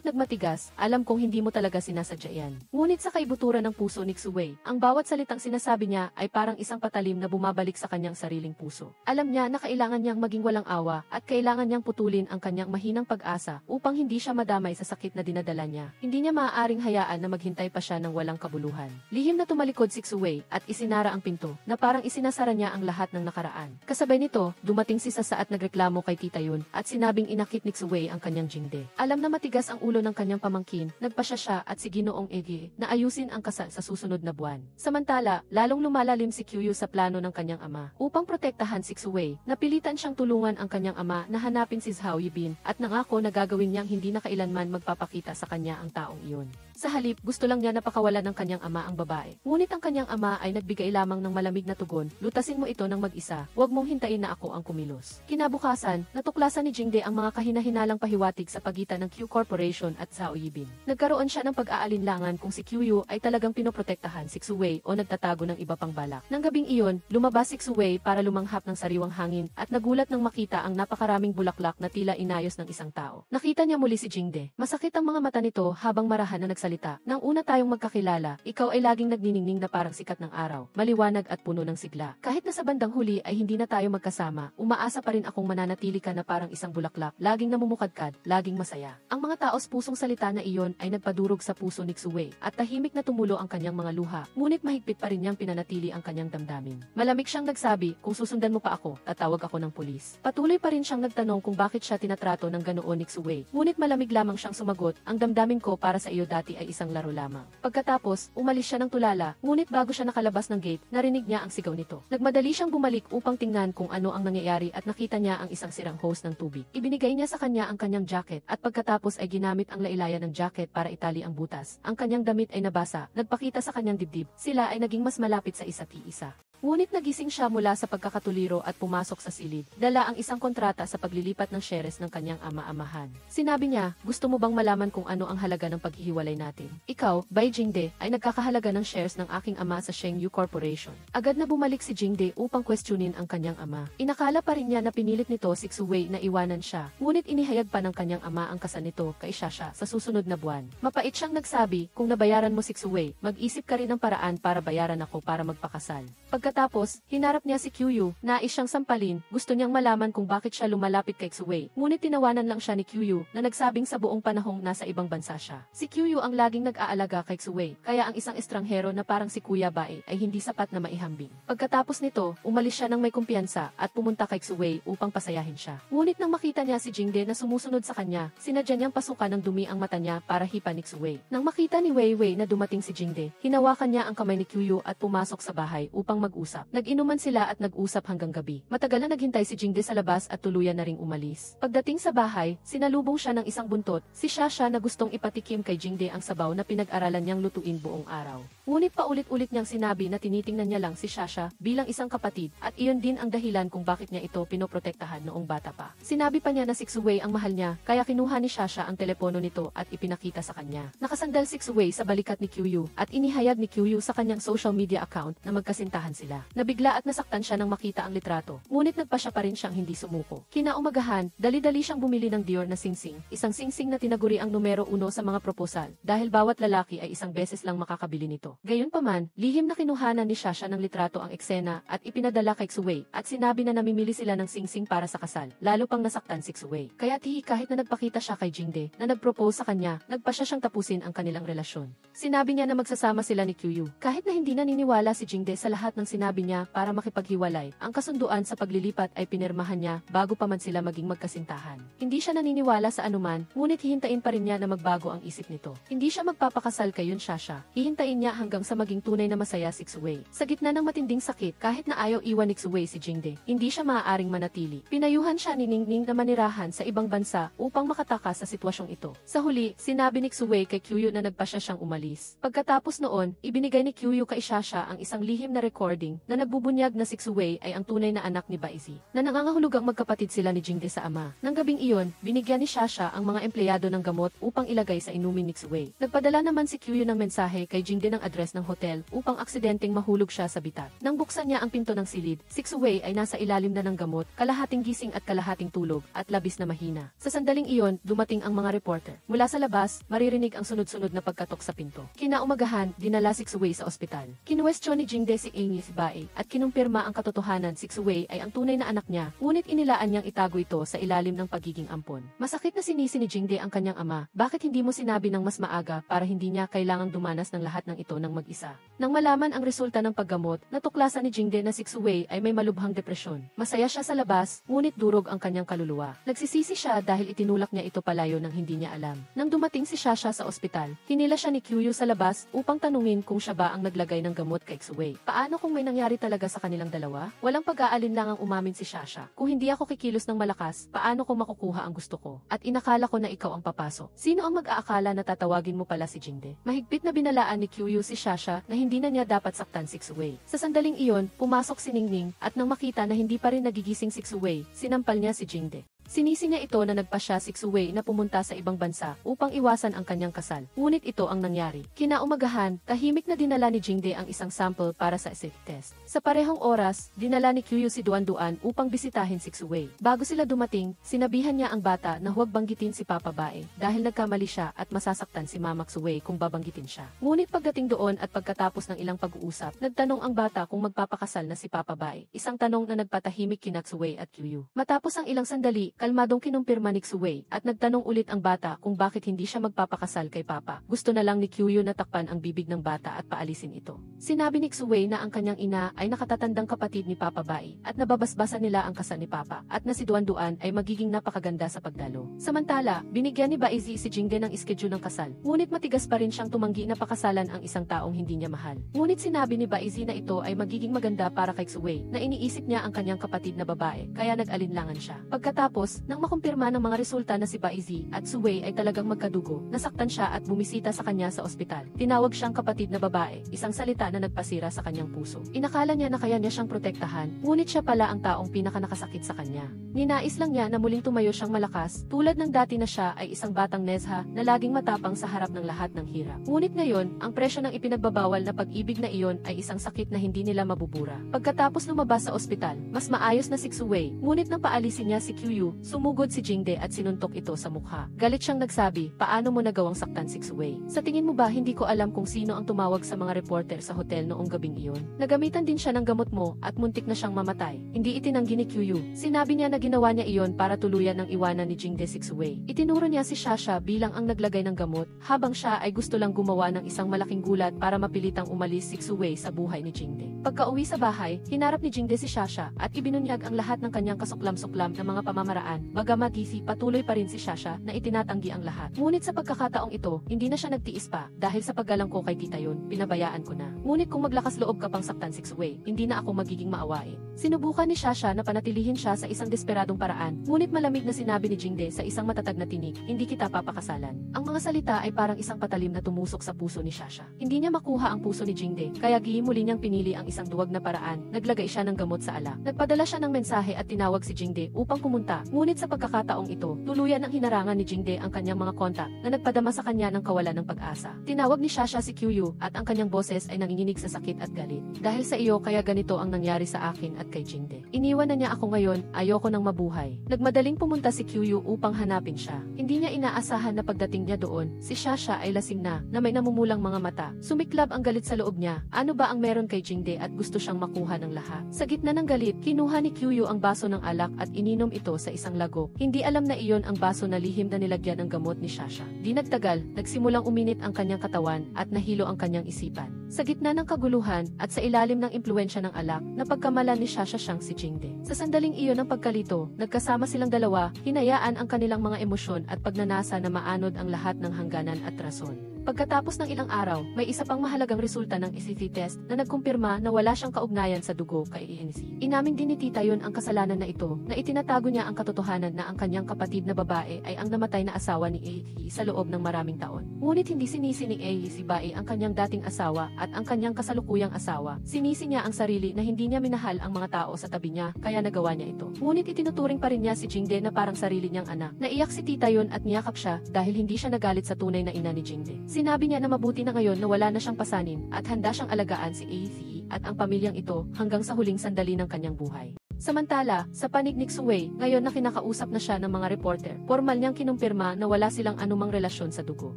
nagmatigas, alam kong hindi mo talaga sinasadya yan. Ngunit sa kaibuturan ng puso ni Xuwei, ang bawat salitang sinasabi niya ay parang isang patalim na bumabalik sa kanyang sariling puso. Alam niya na kailangan niyang maging walang awa at kailangan niyang putulin ang kanyang mahinang pag-asa upang hindi siya madamay sa sakit na dinadala niya. Hindi niya maaaring hayaan na maghintay pa siya ng walang kabuluhan. Lihim na tumalikod si Xuwei at isinara ang pinto na parang isinasara niya ang lahat ng nakaraan. Kasabay nito, dumating si Sasa at nagreklamo kay Tita Yun at sinabing inakit ni Xuwei ang kanyang Jingde. Alam na matigas ang ulo ng kanyang pamangkin, nagpasya siya at si Ginoong Egi na ayusin ang kasal sa susunod na buwan. Samantala, lalong lumalalim si Kyuyu sa plano ng kanyang ama. Upang protektahan si Xuwei, napilitan siyang tulungan ang kanyang ama na hanapin si Zhao Yibin at nangako na gagawin niyang hindi na kailanman magpapakita sa kanya ang taong iyon. Sa halip, gusto lang niya na pakawalan ng kanyang ama ang babae. Ngunit ang kanyang ama ay nagbigay lamang ng malamig na tugon, lutasin mo ito ng mag-isa, huwag mong hintayin na ako ang kumilos. Kinabukasan, natuklasan ni Jingde ang mga kahina-hinalang pahiwatig sa pagitan ng Q Corporation at Zhao Yibin. Nagkaroon siya ng pag-aalinlangan kung si Kyuyu ay talagang pinoprotektahan si Xuwei o nagtatago ng iba pang balak. Nang gabing iyon, lumabas si Xuwei para lumanghap ng sariwang hangin at nagulat nang makita ang napakaraming bulaklak na tila inayos ng isang tao. Nakita niya muli si Jingde. Masakit ang mga mata nito habang marahan na nagsalita. Nang una tayong magkakilala, ikaw ay laging nagniningning na parang sikat ng araw, maliwanag at puno ng sigla. Kahit na sa bandang huli ay hindi na tayo magkasama, umaasa pa rin akong mananatili ka na parang isang bulaklak, laging namumukadkad, laging masaya. Ang mga taos pusong salita na iyon ay nagpadurog sa puso ni Xuwei at tahimik na tumulo ang kanyang mga luha, ngunit mahigpit pa rin niyang pinanatili ang kanyang damdamin. Malamig siyang nagsabi, kung susundan mo pa ako, tatawag ako ng pulis. Patuloy pa rin siyang nagtanong kung bakit siya tinatrato ng ganoon ni Xuwei, ngunit malamig lamang siyang sumagot, ang damdamin ko para sa iyo dati ay isang laro lamang. Pagkatapos, umalis siya ng tulala, ngunit bago siya nakalabas ng gate, narinig niya ang sigaw nito. Nagmadali siyang bumalik upang tingnan kung ano ang nangyayari at nakita niya ang isang sirang hose ng tubig. Ibinigay niya sa kanya ang kanyang jacket at pagkatapos ay ginamit ang lailayan ng jacket para itali ang butas. Ang kanyang damit ay nabasa, nagpakita sa kanyang dibdib. Sila ay naging mas malapit sa isa't isa. Ngunit nagising siya mula sa pagkakatuliro at pumasok sa silid. Dala ang isang kontrata sa paglilipat ng shares ng kanyang ama-amahan. Sinabi niya, gusto mo bang malaman kung ano ang halaga ng paghihiwalay natin? Ikaw, Bai Jingde, ay nagkakahalaga ng shares ng aking ama sa Shengyu Corporation. Agad na bumalik si Jingde upang questionin ang kanyang ama. Inakala pa rin niya na pinilit nito si Xuwei na iwanan siya. Ngunit inihayag pa ng kanyang ama ang kasal nito kay Shasha sa susunod na buwan. Mapait siyang nagsabi, kung nabayaran mo si Xuwei, mag-isip ka rin ng paraan para bayaran ako para magpakasal. Pagkatapos, hinarap niya si Kyuyu, nais siyang sampalin, gusto niyang malaman kung bakit siya lumalapit kay Xuwei. Ngunit tinawanan lang siya ni Kyuyu na nagsabing sa buong panahong nasa ibang bansa siya. Si Kyuyu ang laging nag-aalaga kay Xuwei, kaya ang isang estranghero na parang si Kuya Bai ay hindi sapat na maihambing. Pagkatapos nito, umalis siya ng may kumpiyansa at pumunta kay Xuwei upang pasayahin siya. Ngunit nang makita niya si Jingde na sumusunod sa kanya, sinadya niyang pasukan ng dumi ang mata niya para hipa ni Xuwei. Nang makita ni Wei Wei na dumating si Jingde, hinawakan niya ang kamay ni Kyuyu at pumasok sa bahay upang mag makipag-usap. Nag-inuman sila at nag-usap hanggang gabi. Matagal na naghintay si Jingde sa labas at tuluyan na ring umalis. Pagdating sa bahay, sinalubong siya ng isang buntot, si Shasha na gustong ipatikim kay Jingde ang sabaw na pinag-aralan niyang lutuin buong araw. Ngunit paulit-ulit niyang sinabi na tinitingnan niya lang si Shasha bilang isang kapatid at iyon din ang dahilan kung bakit niya ito pinoprotektahan noong bata pa. Sinabi pa niya na Sixuwei ang mahal niya, kaya kinuha ni Shasha ang telepono nito at ipinakita sa kanya. Nakasandal Sixuwei sa balikat ni Kyu at inihayag ni Kyu sa kanyang social media account na magkasintahan sila. Nabigla at nasaktan siya nang makita ang litrato, ngunit nagpasya pa rin siyang hindi sumuko. Kinaumagahan, dali-dali siyang bumili ng Dior na singsing, isang singsing na tinaguri ang numero 1 sa mga proposal dahil bawat lalaki ay isang beses lang makakabili nito. Gayunpaman, lihim na kinuhanan ni Shasha ng litrato ang eksena at ipinadala kay Xuwei at sinabi na namimili sila ng singsing para sa kasal, lalo pang nasaktan si Xuwei. Kaya kahit na nagpakita siya kay Jingde na nagpropose sa kanya, nagpasya siyang tapusin ang kanilang relasyon. Sinabi niya na magsasama sila ni Kyu. Kahit na hindi naniniwala si Jingde sa lahat ng sinabi niya para makipaghiwalay, ang kasunduan sa paglilipat ay pinirmahan niya bago pa man sila maging magkasintahan. Hindi siya naniniwala sa anuman, ngunit hihintayin pa rin niya na magbago ang isip nito. Hindi siya magpapakasal kay Shasha. Hihintayin niya hanggang sa maging tunay na masaya si Xuwei. Sa gitna ng matinding sakit, kahit na ayaw iwan ni Xuwei si Jingde, hindi siya maaaring manatili. Pinayuhan siya ni Ningning na manirahan sa ibang bansa upang makatakas sa sitwasyong ito. Sa huli, sinabi ni Xuwei kay Kyu na nagpasya siyang umalis. Pagkatapos noon, ibinigay ni Kyu kay Shasha ang isang lihim na recording na nagbubunyag na si Xuwei ay ang tunay na anak ni Baizi, na nangangahulugang magkapatid sila ni Jingde sa ama. Nang gabing iyon, binigyan ni Shasha ang mga empleyado ng gamot upang ilagay sa inumin ni Xuwei. Nagpadala naman si Kyu ng mensahe kay Jingde ng address ng hotel upang aksidenteng mahulog siya sa bitat. Nang buksan niya ang pinto ng silid, si Xuwei ay nasa ilalim na ng gamot, kalahating gising at kalahating tulog, at labis na mahina. Sa sandaling iyon, dumating ang mga reporter. Mula sa labas, maririnig ang sunod-sunod na pagkatok sa pinto. Kinaumagahan, dinala si Xuwei sa ospital. Kinuwestiyon ni Jingde si Amy Bae at kinumpirma ang katotohanan si Xuwei ay ang tunay na anak niya, ngunit inilaan niyang itago ito sa ilalim ng pagiging ampon. Masakit na sinisi ni Jingde ang kanyang ama, bakit hindi mo sinabi ng mas maaga para hindi niya kailangang dumanas ng lahat ng ito ng mag-isa. Nang malaman ang resulta ng paggamot, natuklasan ni Jingde na si Xuwei ay may malubhang depresyon. Masaya siya sa labas, ngunit durog ang kanyang kaluluwa. Nagsisisi siya dahil itinulak niya ito palayo nang hindi niya alam. Nang dumating si Shasha sa ospital, hinila siya ni Kyu sa labas upang tanungin kung siya ba ang naglagay ng gamot kay Xuwei. Paano kung may nangyari talaga sa kanilang dalawa? Walang pag-aalinlangang umamin si Shasha. Kung hindi ako kikilos ng malakas, paano ko makukuha ang gusto ko? At inakala ko na ikaw ang papasok. Sino ang mag-aakala na tatawagin mo pala si Jingde? Mahigpit na binalaan ni Kyu si Shasha na hindi na niya dapat saktan si Xuwei. Sa sandaling iyon, pumasok si Ningning at nang makita na hindi pa rin nagigising si Xuwei, sinampal niya si Jingde. Sinisi niya ito na nagpasya si Xuwei na pumunta sa ibang bansa upang iwasan ang kanyang kasal. Ngunit ito ang nangyari. Kinaumagahan, tahimik na dinala ni Jingde ang isang sample para sa SIC test. Sa parehong oras, dinala ni Kyu si Duan upang bisitahin si Xuwei. Bago sila dumating, sinabihan niya ang bata na huwag banggitin si Papa Bae dahil nagkamali siya at masasaktan si Mama Xuwei kung babanggitin siya. Ngunit pagdating doon at pagkatapos ng ilang pag-uusap, nagtanong ang bata kung magpapakasal na si Papa Bae. Isang tanong na nagpatahimik kina Xuwei at Kyu. Matapos ang ilang sandali, kalmadong kinumpirma ni Xuwei at nagtanong ulit ang bata kung bakit hindi siya magpapakasal kay Papa. Gusto na lang ni Kyu na takpan ang bibig ng bata at paalisin ito. Sinabi ni Xuwei na ang kanyang ina ay nakatatandang kapatid ni Papa Bae at nababasbasan nila ang kasal ni Papa at na si Duan ay magiging napakaganda sa pagdalo. Samantala, binigyan ni Baizi si Jingde ng schedule ng kasal. Ngunit matigas pa rin siyang tumanggi na pakasalan ang isang taong hindi niya mahal. Ngunit sinabi ni Baizi na ito ay magiging maganda para kay Xuwei na iniisip niya ang kanyang kapatid na babae kaya nag-alinlangan siya. Pagkatapos, nang makumpirma ng mga resulta na si Baizi at Xuwei ay talagang magkadugo, nasaktan siya at bumisita sa kanya sa ospital. Tinawag siyang kapatid na babae, isang salita na nagpasira sa kanyang puso. Inakala niya na kaya niya siyang protektahan, ngunit siya pala ang taong pinakanakasakit sa kanya. Ninais lang niya na muling tumayo siyang malakas, tulad ng dati na siya ay isang batang nezha na laging matapang sa harap ng lahat ng hirap. Ngunit ngayon, ang presyo ng ipinagbabawal na pag-ibig na iyon ay isang sakit na hindi nila mabubura. Pagkatapos lumabas sa ospital, mas maayos na si Xuwei, ngunit nang paalisin niya si Kyu, sumugod si Jingde at sinuntok ito sa mukha. Galit siyang nagsabi, paano mo nagawang saktan si Xuwei? Sa tingin mo ba hindi ko alam kung sino ang tumawag sa mga reporter sa hotel noong gabing iyon? Nagamitan din siya ng gamot mo at muntik na siyang mamatay. Hindi itinanggi ni Kyu. Sinabi niya na ginawa niya iyon para tuluyan ng iwanan ni Jingde si Xuwei. Itinuro niya si Shasha bilang ang naglagay ng gamot, habang siya ay gusto lang gumawa ng isang malaking gulat para mapilitang umalis si Xuwei sa buhay ni Jingde. Pagka-uwi sa bahay, hinarap ni Jingde si Shasha at ibinunyag ang lahat ng kanyang kasuklam-suklam na mga pamamaraan nakaraan, bagamat patuloy pa rin si Shasha na itinatanggi ang lahat. Ngunit sa pagkakataong ito, hindi na siya nagtiis pa, dahil sa paggalang ko kay tita yun, pinabayaan ko na. Ngunit kung maglakas loob ka pang saktan Sixway, hindi na ako magiging maawain. Sinubukan ni Shasha na panatilihin siya sa isang desperadong paraan, ngunit malamig na sinabi ni Jingde sa isang matatag na tinig, hindi kita papakasalan. Ang mga salita ay parang isang patalim na tumusok sa puso ni Shasha. Hindi niya makuha ang puso ni Jingde, kaya muli niyang pinili ang isang duwag na paraan, naglagay siya ng gamot sa alak. Nagpadala siya ng mensahe at tinawag si Jingde upang pumunta, ngunit sa pagkakataong ito, tuluyan ang hinarangan ni Jingde ang kanyang mga kontak na nagpadama sa kanya ng kawalan ng pag-asa. Tinawag ni Shasha si Kyu at ang kanyang boses ay nanginginig sa sakit at galit. Dahil sa iyo kaya ganito ang nangyari sa akin at kay Jingde. Iniwan na niya ako ngayon, ayoko nang mabuhay. Nagmadaling pumunta si Kyu upang hanapin siya. Hindi niya inaasahan na pagdating niya doon, si Shasha ay lasing na may namumulang mga mata. Sumiklab ang galit sa loob niya. Ano ba ang meron kay Jingde at gusto siyang makuha ng lahat? Sa gitna ng galit, kinuha ni Kyu ang baso ng alak at ininom ito sa isang lago. Hindi alam na iyon ang baso na lihim na nilagyan ng gamot ni Shasha. Di nagtagal, nagsimulang uminit ang kanyang katawan at nahilo ang kanyang isipan. Sa gitna ng kaguluhan at sa ilalim ng impluensya ng alak, napagkamalan ni Shasha siyang si Jingde. Sa sandaling iyon ng pagkalito, nagkasama silang dalawa, hinayaan ang kanilang mga emosyon at pagnanasa na maanod ang lahat ng hangganan at rason. Pagkatapos ng ilang araw, may isa pang mahalagang resulta ng ECT test na nagkumpirma na wala siyang kaugnayan sa dugo kay ENC. Inamin din ni Tita Yun ang kasalanan na ito, na itinatago niya ang katotohanan na ang kanyang kapatid na babae ay ang namatay na asawa ni AE sa loob ng maraming taon. Ngunit hindi sinisi ni AE si Bae ang kanyang dating asawa at ang kanyang kasalukuyang asawa. Sinisi niya ang sarili na hindi niya minahal ang mga tao sa tabi niya, kaya nagawa niya ito. Ngunit itinuturing pa rin niya si Jingde na parang sarili niyang anak. Naiyak si Tita Yun at niyakap siya dahil hindi siya nagalit sa tunay na ina ni Jingde. Sinabi niya na mabuti na ngayon na wala na siyang pasanin at handa siyang alagaan si ACE at ang pamilyang ito hanggang sa huling sandali ng kanyang buhay. Samantala, sa panig ni Xuwei, ngayon na kinakausap na siya ng mga reporter, formal niyang kinumpirma na wala silang anumang relasyon sa dugo.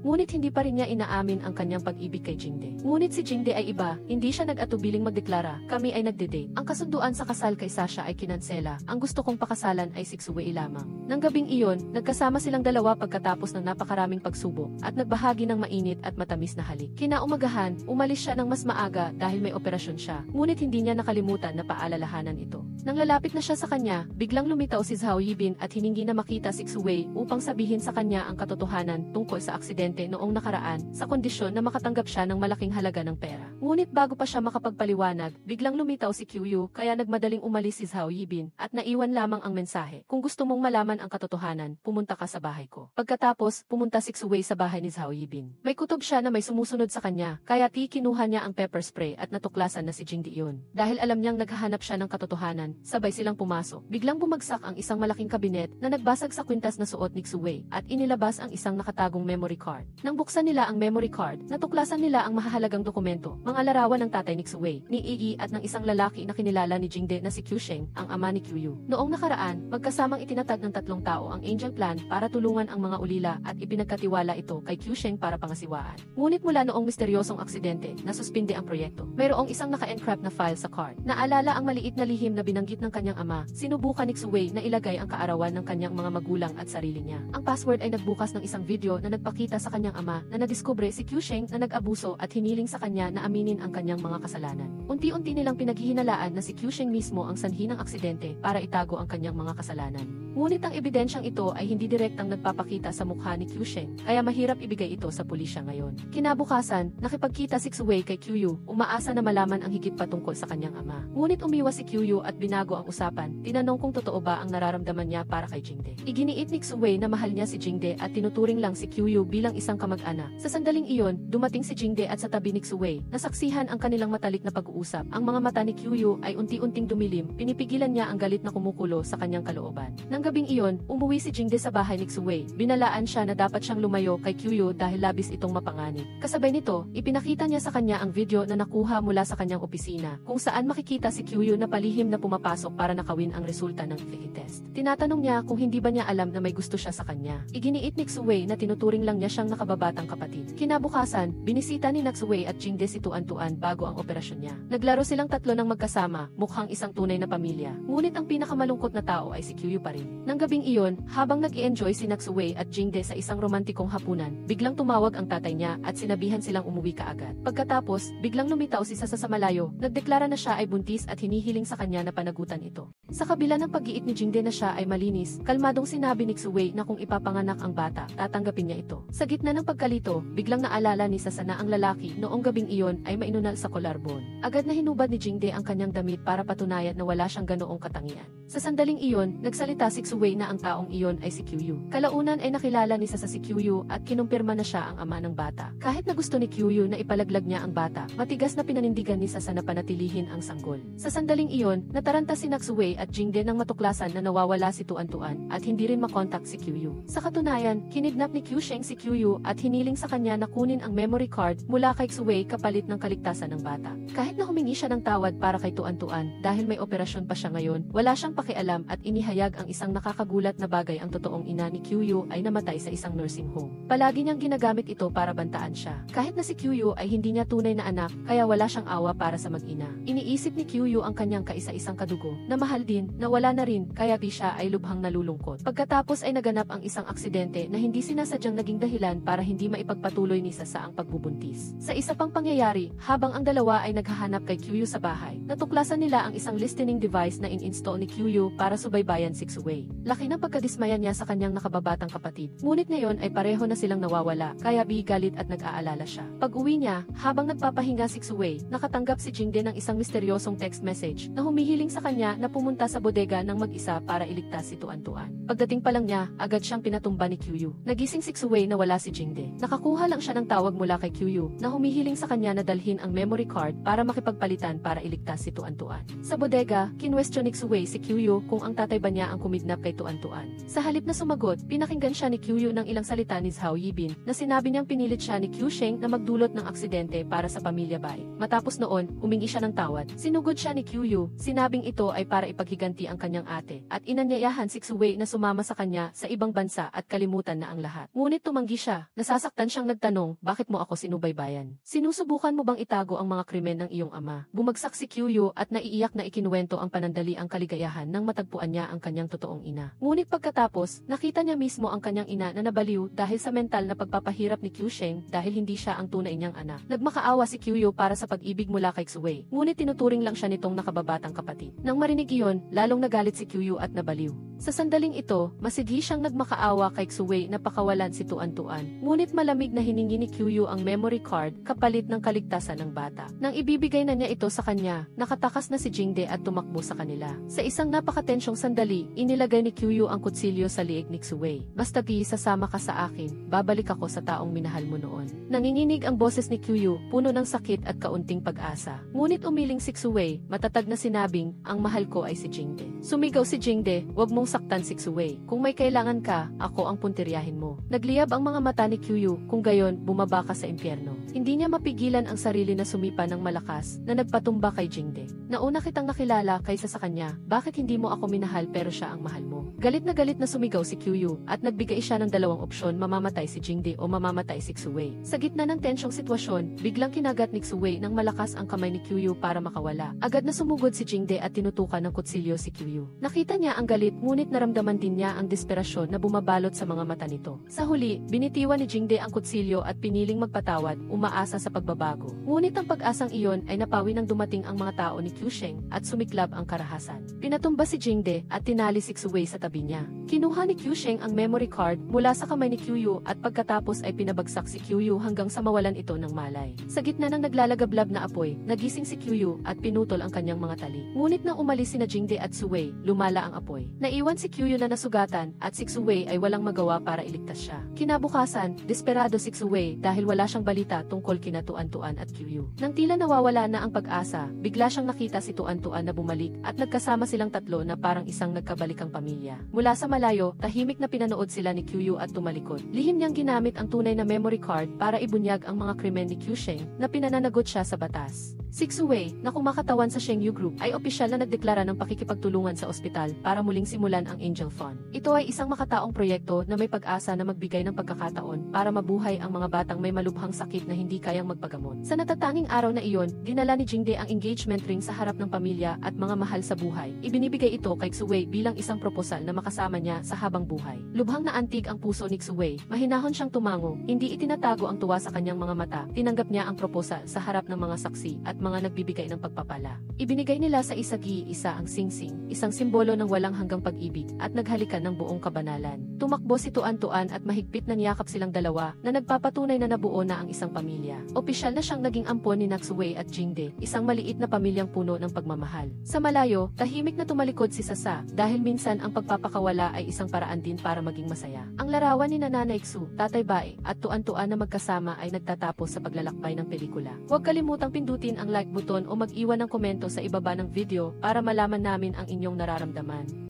Ngunit hindi pa rin niya inaamin ang kanyang pag-ibig kay Jingde. Ngunit si Jingde ay iba, hindi siya nag-atubiling magdeklara, kami ay nagde-date. Ang kasunduan sa kasal kay Sasha ay kinansela, ang gusto kong pakasalan ay si Xuwei lamang. Nang gabing iyon, nagkasama silang dalawa pagkatapos ng napakaraming pagsubok, at nagbahagi ng mainit at matamis na halik. Kinaumagahan, umalis siya ng mas maaga dahil may operasyon siya, ngunit hindi niya nakalimutan na paalalahanan ito. Nang lalapit na siya sa kanya, biglang lumitaw si Zhao Yibin at hiningi na makita si Xuwei upang sabihin sa kanya ang katotohanan tungkol sa aksidente noong nakaraan, sa kondisyon na makatanggap siya ng malaking halaga ng pera. Ngunit bago pa siya makapagpaliwanag, biglang lumitaw si Kyu kaya nagmadaling umalis si Zhao Yibin at naiwan lamang ang mensahe. Kung gusto mong malaman ang katotohanan, pumunta ka sa bahay ko. Pagkatapos, pumunta si Xuwei sa bahay ni Zhao Yibin. May kutob siya na may sumusunod sa kanya, kaya kinuha niya ang pepper spray at natuklasan na si Jingde iyon. Dahil alam niyang naghahanap siya ng katotohanan, sabay silang pumasok. Biglang bumagsak ang isang malaking kabinet na nagbasag sa kwintas na suot ni Xuwei at inilabas ang isang nakatagong memory card. Nang buksan nila ang memory card, natuklasan nila ang mahahalagang dokumento, mga larawan ng tatay ni Xuwei, ni Yi at ng isang lalaki na kinilala ni Jingde na si Qiusheng, ang ama ni Kyu. Noong nakaraan, magkasamang itinatag ng tatlong tao ang Angel Plan para tulungan ang mga ulila at ipinagkatiwala ito kay Qiusheng para pangasiwaan. Ngunit mula noong misteryosong aksidente, nasuspinde ang proyekto. Mayroong isang naka-encrypt na file sa card. Naalala ang maliit na lihim na binanggit ng kanyang ama. Sinubukan ni Xuwei na ilagay ang kaarawan ng kanyang mga magulang at sarili niya. Ang password ay nagbukas ng isang video na nagpakita sa kanyang ama na nadiskubre si Qiusheng na nag-abuso at hiniling sa kanya na aminin ang kanyang mga kasalanan. Unti-unti nilang pinaghihinalaan na si Qiusheng mismo ang sanhi ng aksidente para itago ang kanyang mga kasalanan. Ngunit ang ebidensyang ito ay hindi direktang nagpapakita sa mukha ni Qiusheng, kaya mahirap ibigay ito sa pulisya ngayon. Kinabukasan, nakipagkita si Xuwei kay Kyu, umaasa na malaman ang higit patungkol sa kanyang ama. Ngunit umiwas si Kyu at binago ang usapan, tinanong kung totoo ba ang nararamdaman niya para kay Jingde. Iginiit ni Xuwei na mahal niya si Jingde at tinuturing lang si Kyu bilang isang kamag-anak. Sa sandaling iyon, dumating si Jingde at sa tabi ni Xuwei, nasaksihan ang kanilang matalik na pag-uusap. Ang mga mata ni Kyu ay unti-unting dumilim, pinipigilan niya ang galit na kumukulo sa kanyang kalooban. Nang gabing iyon, umuwi si Jingde sa bahay ni Xuwei. Binalaan siya na dapat siyang lumayo kay Kyu dahil labis itong mapanganib. Kasabay nito, ipinakita niya sa kanya ang video na nakuha mula sa kanyang opisina, kung saan makikita si Kyu na palihim na pumapasok para nakawin ang resulta ng FEHI test. Tinatanong niya kung hindi ba niya alam na may gusto siya sa kanya. Iginiit ni Xuwei na tinuturing lang niya siyang nakababatang kapatid. Kinabukasan, binisita ni Xuwei at Jingde si Tuan-Tuan bago ang operasyon niya. Naglaro silang tatlo ng magkasama, mukhang isang tunay na pamilya. Ngunit ang pinakamalungkot na tao ay si Kyu pa rin. Nang gabing iyon, habang nag-i-enjoy si Xuwei at Jingde sa isang romantikong hapunan, biglang tumawag ang tatay niya at sinabihan silang umuwi kaagad. Pagkatapos, biglang lumitaw si Sasa sa malayo, nagdeklara na siya ay buntis at hinihiling sa kanya na panagutin nakalimutan ito. Sa kabila ng pag-iit ni Jingde na siya ay malinis, kalmadong sinabi ni Xuwei na kung ipapanganak ang bata, tatanggapin niya ito. Sa gitna ng pagkalito, biglang naalala ni Sasa na ang lalaki noong gabing iyon ay mainunal sa collarbone. Agad na hinubad ni Jingde ang kanyang damit para patunayan na wala siyang ganoong katangian. Sa sandaling iyon, nagsalita si Xuwei na ang taong iyon ay si Qiuyu. Kalaunan ay nakilala ni Sasa si Qiuyu at kinumpirma na siya ang ama ng bata. Kahit na gusto ni Qiuyu na ipalaglag niya ang bata, matigas na pinanindigan ni Sasa na panatilihin ang sanggol. Sa sandaling iyon, nataranta si Xuwei at Jingde nang matuklasan na nawawala si Tuan-Tuan at hindi rin makontak si Qiuyu. Sa katunayan, kinidnap ni Qiusheng si Qiuyu at hiniling sa kanya na kunin ang memory card mula kay Xuwei kapalit ng kaligtasan ng bata. Kahit na humingi siya ng tawad para kay Tuan-Tuan dahil may operasyon pa siya ngayon, wala siyang pakialam at inihayag ang isang nakakagulat na bagay ang totoong ina ni Qiuyu ay namatay sa isang nursing home. Palagi niyang ginagamit ito para bantaan siya. Kahit na si Qiuyu ay hindi niya tunay na anak, kaya wala siyang awa para sa mag-ina. Iniisip ni Qiuyu ang kanyang kaisa-isang kadugo na mahal din, na wala na rin, kaya di siya ay lubhang nalulungkot. Pagkatapos ay naganap ang isang aksidente na hindi sinasadyang naging dahilan para hindi maipagpatuloy ni Sasa ang pagbubuntis. Sa isa pang pangyayari, habang ang dalawa ay naghahanap kay Qiuyu sa bahay, natuklasan nila ang isang listening device na in-install ni Qiuyu para subaybayan si Xuwei. Laki ng pagkadismaya niya sa kanyang nakababatang kapatid. Ngunit ngayon ay pareho na silang nawawala, kaya galit at nag-aalala siya. Pag-uwi niya, habang nagpapahinga si Xuwei, nakatanggap si Jingde ng isang misteryosong text message na humihiling sa kanya na pumunta sa bodega ng mag-isa para iligtas si Tuan-Tuan. Pagdating pa lang niya, agad siyang pinatumba ni Qiuyu. Nagising si Xuwei na wala si Jingde. Nakakuha lang siya ng tawag mula kay Qiuyu na humihiling sa kanya na dalhin ang memory card para makipagpalitan para iligtas si Tuan-Tuan. Sa bodega, kinwestiyon ni Xuwei si Qiuyu kung ang tatay ba niya ang kumidnap kay Tuan-Tuan. Sa halip na sumagot, pinakinggan siya ni Qiuyu ng ilang salita ni Zhao Yibin na sinabi niyang pinilit siya ni Qiusheng na magdulot ng aksidente para sa pamilya Bai. Matapos noon, humingi siya ng tawad. Sinugod siya ni Qiuyu, sinabing ito ay para ipaghiganti ang kanyang ate at inanyayahan si Xuwei na sumama sa kanya sa ibang bansa at kalimutan na ang lahat. Ngunit tumanggi siya. Nasasaktan siyang nagtanong, bakit mo ako sinubaybayan? Sinusubukan mo bang itago ang mga krimen ng iyong ama? Bumagsak si Qiuyu at naiiyak na ikinuwento ang panandali ang kaligayahan nang matagpuan niya ang kanyang totoong ina. Ngunit pagkatapos, nakita niya mismo ang kanyang ina na nabaliw dahil sa mental na pagpapahirap ni Qiusheng dahil hindi siya ang tunay niyang anak. Nagmakaawa si Qiuyu para sa pag-ibig mula kay Xuwei. Ngunit tinuturing lang siya nitong nakababatang kapatid. Nang marinig iyon, lalong nagalit si Qiuyu at nabaliw. Sa sandaling ito, masighi siyang nagmakaawa kay Xuwei na pakawalan si Tuan-Tuan. Ngunit malamig na hiningi ni Qiuyu ang memory card kapalit ng kaligtasan ng bata. Nang ibibigay na niya ito sa kanya, nakatakas na si Jingde at tumakbo sa kanila. Sa isang napakatensyong sandali, inilagay ni Qiuyu ang kutsilyo sa liig ni Xuwei. Basta sasama ka sa akin, babalik ako sa taong minahal mo noon. Nanginginig ang boses ni Qiuyu, puno ng sakit at kaunting pag-asa. Ngunit umiling si Xuwei, matatag na sinabing, ang mahal ko ay si Jingde. Sumigaw si Jingde, wag mong saktan si Xuwei. Kung may kailangan ka, ako ang puntiryahin mo. Nagliyab ang mga mata ni Qiuyu, kung gayon, bumaba ka sa impyerno. Hindi niya mapigilan ang sarili na sumipa ng malakas, na nagpatumba kay Jingde. Nauna kitang nakilala kaysa sa kanya, bakit hindi mo ako minahal pero siya ang mahal mo? Galit na sumigaw si Qiuyu, at nagbigay siya ng dalawang opsyon, mamamatay si Jingde o mamamatay si Xuwei. Sa gitna ng tensyong sitwasyon, biglang kinagat ni Xuwei ng malakas ang kamay ni Qiuyu para makawala. Agad na sumugod si Jingde at tinutukan ng kutsilyo si Qiuyu. Nakita niya ang galit, ngunit naramdaman din niya ang desperasyon na bumabalot sa mga mata nito. Sa huli, binitiwan ni Jingde ang kutsilyo at piniling magpatawad, umaasa sa pagbabago. Ngunit ang pag-asang iyon ay napawi nang dumating ang mga tao ni Qiusheng at sumiklab ang karahasan. Pinatumba si Jingde at tinali si Xuwei sa tabi niya. Kinuha ni Qiusheng ang memory card mula sa kamay ni Qiuyu at pagkatapos ay pinabagsak si Qiuyu hanggang sa mawalan ito ng malay. Sa gitna ng naglalagablab na apoy, nagising si Qiuyu at pinutol ang kanyang mga tali. Ngunit nang umalis sina Jingde at Xuwei, lumala ang apoy. Naiwan si Qiuyu na nasugatan at si Xuwei ay walang magawa para iligtas siya. Kinabukasan, desperado si Xuwei dahil wala siyang balita tungkol kina Tuan-Tuan at Qiuyu. Nang tila nawawala na ang pag-asa, bigla siyang nakita si Tuan-Tuan na bumalik at nagkasama silang tatlo na parang isang nagkabalikang pamilya. Mula sa malayo, tahimik na pinanood sila ni Qiuyu at tumalikod. Lihim niyang ginamit ang tunay na memory card para ibunyag ang mga krimen ni Qiusheng na pinananagot siya sa batas. Si Xuwei, na kumakatawan sa Shengyu Group, ay opisyal na nagdeklara ng pakikipagtulungan sa ospital para muling simulan ang Angel Fund. Ito ay isang makataong proyekto na may pag-asa na magbigay ng pagkakataon para mabuhay ang mga batang may malubhang sakit na hindi kayang magpagamot. Sa natatanging araw na iyon, dinala ni Jingde ang engagement ring sa harap ng pamilya at mga mahal sa buhay. Ibinibigay ito kay Xuwei bilang isang proposal na makasama niya sa habang buhay. Lubhang na antig ang puso ni Xuwei, mahinahon siyang tumango, hindi itinatago ang tuwa sa kanyang mga mata. Tinanggap niya ang proposal sa harap ng mga saksi at at mga nagbibigay ng pagpapala. Ibinigay nila sa isa't-isa ang singsing, isang simbolo ng walang hanggang pag-ibig, at naghalikan ng buong kabanalan. Tumakbo si Tuan-Tuan at mahigpit na niyakap silang dalawa na nagpapatunay na nabuo na ang isang pamilya. Opisyal na siyang naging ampon ni Naxuwei at Jingde, isang maliit na pamilyang puno ng pagmamahal. Sa malayo, tahimik na tumalikod si Sasa dahil minsan ang pagpapakawala ay isang paraan din para maging masaya. Ang larawan ni Nanay Xu, Tatay Bae, at Tuan-Tuan na magkasama ay nagtatapos sa paglalakbay ng pelikula. Huwag kalimutang pindutin ang like button o mag-iwan ng komento sa ibaba ng video para malaman namin ang inyong nararamdaman.